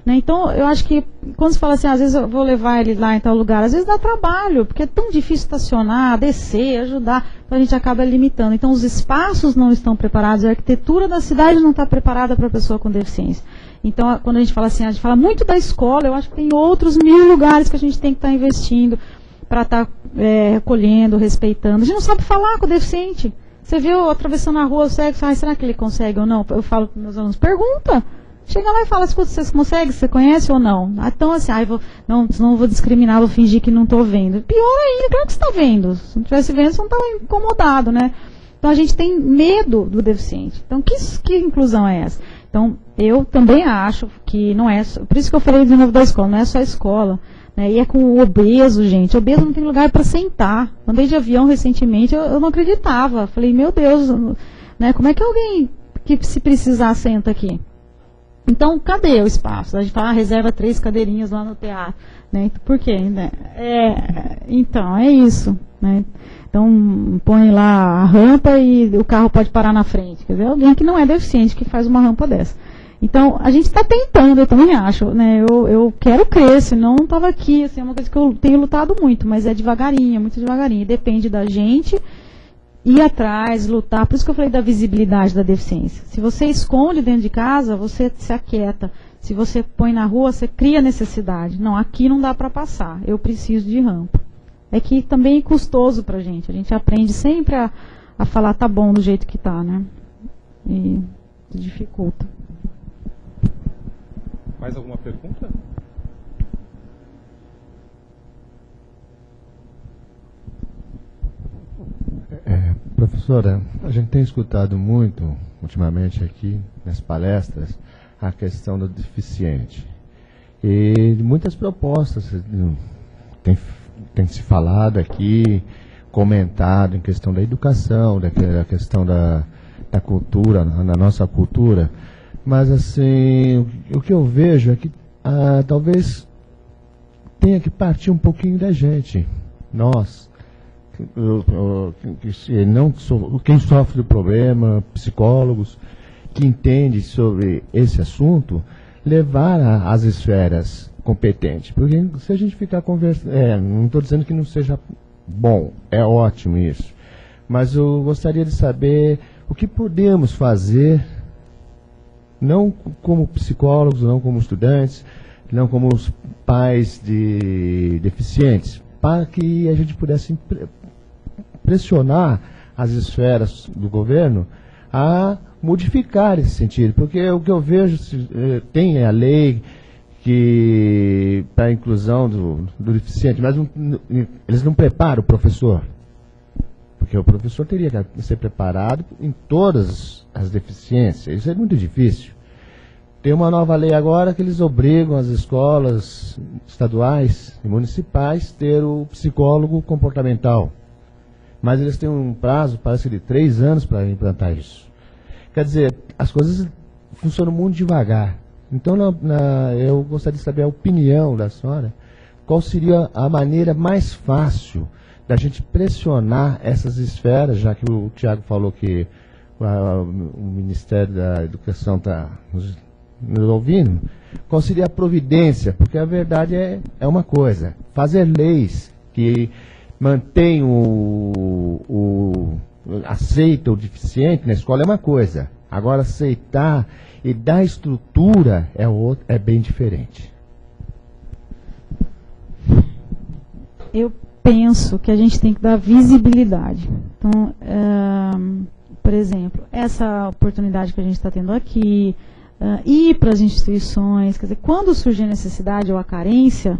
Né? Então, eu acho que quando se fala assim, às vezes eu vou levar ele lá em tal lugar, às vezes dá trabalho, porque é tão difícil estacionar, descer, ajudar, então a gente acaba limitando. Então, os espaços não estão preparados, a arquitetura da cidade não está preparada para a pessoa com deficiência. Então, quando a gente fala assim, a gente fala muito da escola, eu acho que tem outros 1000 lugares que a gente tem que estar investindo para estar recolhendo, respeitando. A gente não sabe falar com o deficiente. Você viu atravessando a rua, o cego, será que ele consegue ou não? Eu falo para meus alunos, pergunta. Chega lá e fala, escuta, você consegue, você conhece ou não? Então, assim, não vou discriminar, vou fingir que não estou vendo. Pior ainda, claro que você está vendo. Se não estivesse vendo, você não estava incomodado, né? Então, a gente tem medo do deficiente. Então, que inclusão é essa? Então, eu também acho que não é... Por isso que eu falei de novo da escola, não é só a escola. Né? E é com o obeso, gente. O obeso não tem lugar para sentar. Andei de avião recentemente, eu não acreditava. Falei, meu Deus, né? Como é que alguém que se precisar senta aqui? Então, cadê o espaço? A gente fala, reserva 3 cadeirinhas lá no teatro. Né? Por quê? Né? Então, é isso. Né? Então, põe lá a rampa e o carro pode parar na frente. Quer dizer, alguém que não é deficiente que faz uma rampa dessa. Então, a gente está tentando, eu também acho, né? Eu quero crer, senão não estava aqui, assim, é uma coisa que eu tenho lutado muito, mas é devagarinho, é muito devagarinho, depende da gente ir atrás, lutar, por isso que eu falei da visibilidade da deficiência. Se você esconde dentro de casa, você se aquieta. Se você põe na rua, você cria necessidade. Não, aqui não dá para passar, eu preciso de rampa. É que também é custoso para a gente aprende sempre a falar, tá bom do jeito que tá, né? E dificulta. Mais alguma pergunta? Professora, a gente tem escutado muito, ultimamente aqui, nas palestras, a questão do deficiente. E muitas propostas tem se falado aqui, comentado em questão da educação, da questão da cultura, na nossa cultura. Mas, assim, o que eu vejo é que talvez tenha que partir um pouquinho da gente. Nós, quem sofre do problema, psicólogos, que entende sobre esse assunto, levar às esferas competentes. Porque se a gente ficar conversando, não estou dizendo que não seja bom, é ótimo isso, mas eu gostaria de saber o que podemos fazer, não como psicólogos, não como estudantes, não como os pais de deficientes, para que a gente pudesse pressionar as esferas do governo a modificar esse sentido, porque o que eu vejo, tem a lei que para a inclusão do deficiente, mas eles não preparam o professor, porque o professor teria que ser preparado em todas as deficiências, isso é muito difícil. Tem uma nova lei agora que eles obrigam as escolas estaduais e municipais a ter o psicólogo comportamental, mas eles têm um prazo, parece de 3 anos para implantar isso. Quer dizer, as coisas funcionam muito devagar. Então, eu gostaria de saber a opinião da senhora, qual seria a maneira mais fácil da gente pressionar essas esferas, já que o Tiago falou que o Ministério da Educação está nos ouvindo, qual seria a providência? Porque a verdade é uma coisa, fazer leis que mantém aceita o deficiente na escola é uma coisa. Agora, aceitar e dar estrutura é bem diferente. Eu penso que a gente tem que dar visibilidade. Então, por exemplo, essa oportunidade que a gente está tendo aqui, ir para as instituições, quer dizer, quando surgir a necessidade ou a carência,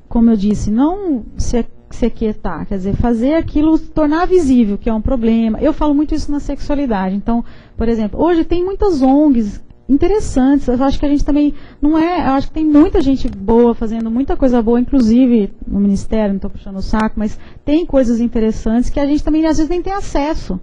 como eu disse, não se aquietar, quer dizer, fazer aquilo tornar visível, que é um problema. Eu falo muito isso na sexualidade. Então, por exemplo, hoje tem muitas ONGs interessantes, eu acho que a gente também eu acho que tem muita gente boa fazendo muita coisa boa, inclusive no Ministério, não estou puxando o saco, mas tem coisas interessantes que a gente também às vezes nem tem acesso,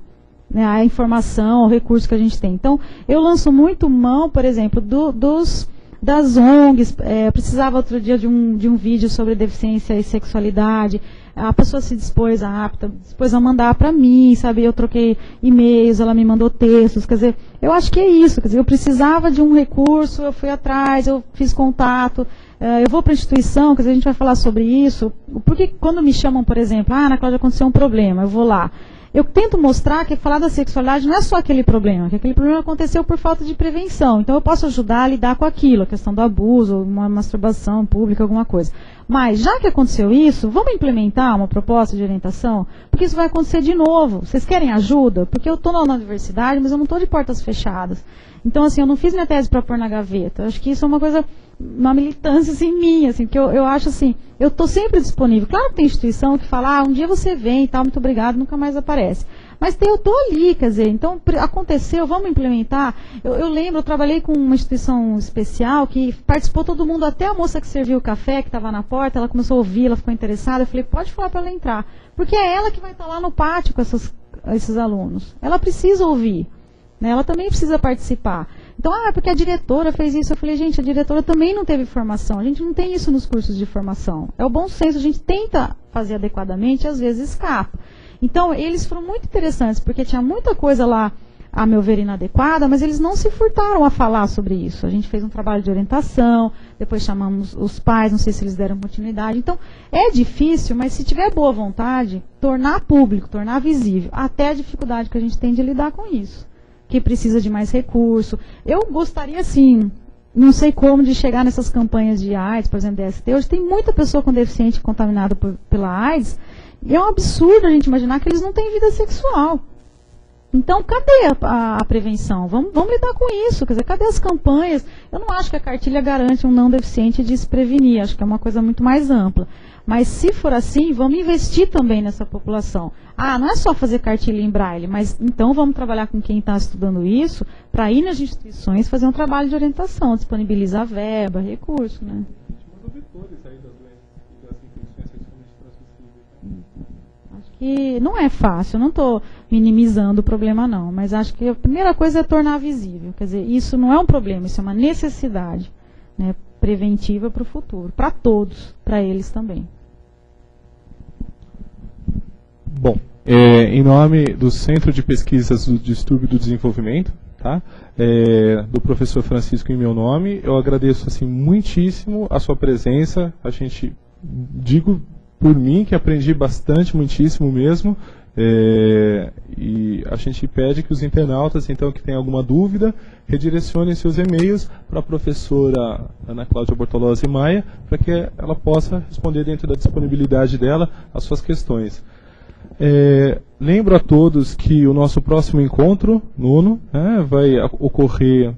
né, à informação, ao recurso que a gente tem. Então, eu lanço muito mão, por exemplo, das ONGs, precisava outro dia de um vídeo sobre deficiência e sexualidade, a pessoa se dispôs a mandar para mim, sabe, eu troquei e-mails, ela me mandou textos, quer dizer, eu acho que é isso, quer dizer, eu precisava de um recurso, eu fui atrás, eu fiz contato, eu vou para a instituição, quer dizer, a gente vai falar sobre isso, porque quando me chamam, por exemplo, Ana Cláudia, aconteceu um problema, eu vou lá. Eu tento mostrar que falar da sexualidade não é só aquele problema, que aquele problema aconteceu por falta de prevenção. Então eu posso ajudar a lidar com aquilo, a questão do abuso, uma masturbação pública, alguma coisa. Mas já que aconteceu isso, vamos implementar uma proposta de orientação? Porque isso vai acontecer de novo. Vocês querem ajuda? Porque eu estou na universidade, mas eu não estou de portas fechadas. Então, assim, eu não fiz minha tese para pôr na gaveta. Eu acho que isso é uma coisa, uma militância assim, minha, assim, que eu acho assim, eu estou sempre disponível. Claro que tem instituição que fala, um dia você vem e tal, muito obrigado, nunca mais aparece. Mas eu estou ali, quer dizer, então aconteceu, vamos implementar. Eu lembro, eu trabalhei com uma instituição especial que participou todo mundo, até a moça que serviu o café, que estava na porta, ela começou a ouvir, ela ficou interessada, eu falei, pode falar para ela entrar. Porque é ela que vai estar lá no pátio com esses alunos. Ela precisa ouvir. Né, ela também precisa participar. Então, porque a diretora fez isso. Eu falei, gente, a diretora também não teve formação. A gente não tem isso nos cursos de formação. É o bom senso, a gente tenta fazer adequadamente e às vezes escapa. Então, eles foram muito interessantes, porque tinha muita coisa lá a meu ver, inadequada, mas eles não se furtaram a falar sobre isso. A gente fez um trabalho de orientação, depois chamamos os pais, não sei se eles deram continuidade. Então, é difícil, mas se tiver boa vontade, tornar público, tornar visível, até a dificuldade que a gente tem de lidar com isso, que precisa de mais recurso. Eu gostaria, sim, não sei como, de chegar nessas campanhas de AIDS, por exemplo, DST. Hoje tem muita pessoa com deficiente contaminada pela AIDS, e é um absurdo a gente imaginar que eles não têm vida sexual. Então, cadê a prevenção? Vamos lidar com isso. Quer dizer, cadê as campanhas? Eu não acho que a cartilha garante um não deficiente de se prevenir. Acho que é uma coisa muito mais ampla. Mas, se for assim, vamos investir também nessa população. Ah, não é só fazer cartilha em braille, mas então vamos trabalhar com quem está estudando isso para ir nas instituições fazer um trabalho de orientação, disponibilizar verba, recurso, né? Acho que não é fácil, eu não estou minimizando o problema não, mas acho que a primeira coisa é tornar visível. Quer dizer, isso não é um problema, isso é uma necessidade, né, preventiva para o futuro, para todos, para eles também. Bom, em nome do Centro de Pesquisas do Distúrbio do Desenvolvimento, tá? Do professor Francisco em meu nome, eu agradeço assim, muitíssimo a sua presença. A gente, digo por mim, que aprendi bastante, muitíssimo mesmo, e a gente pede que os internautas, então, que tenham alguma dúvida, redirecionem seus e-mails para a professora Ana Cláudia Bortolozzi Maia, para que ela possa responder dentro da disponibilidade dela as suas questões. Lembro a todos que o nosso próximo encontro, nono, vai ocorrer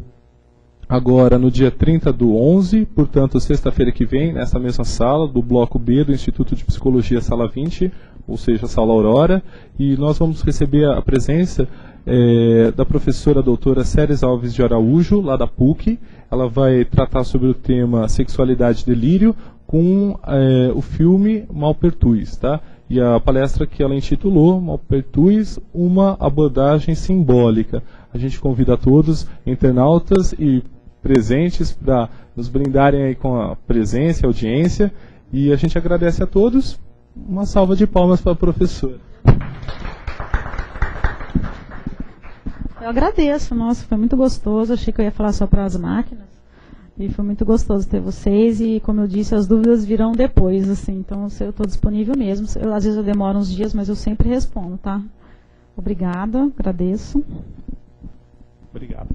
agora no dia 30/11, portanto, sexta-feira que vem, nessa mesma sala, do bloco B do Instituto de Psicologia, sala 20, ou seja, sala Aurora, e nós vamos receber a presença da professora doutora Séries Alves de Araújo, lá da PUC. Ela vai tratar sobre o tema Sexualidade e Delírio, com o filme Malpertuis, tá? E a palestra que ela intitulou Malpertuis, uma abordagem simbólica. A gente convida a todos, internautas e presentes, para nos brindarem aí com a presença e a audiência. E a gente agradece a todos. Uma salva de palmas para a professora. Eu agradeço, nossa, foi muito gostoso. Achei que eu ia falar só para as máquinas. E foi muito gostoso ter vocês. E, como eu disse, as dúvidas virão depois, assim. Então, eu estou disponível mesmo. Às vezes eu demoro uns dias, mas eu sempre respondo, tá? Obrigada, agradeço. Obrigado.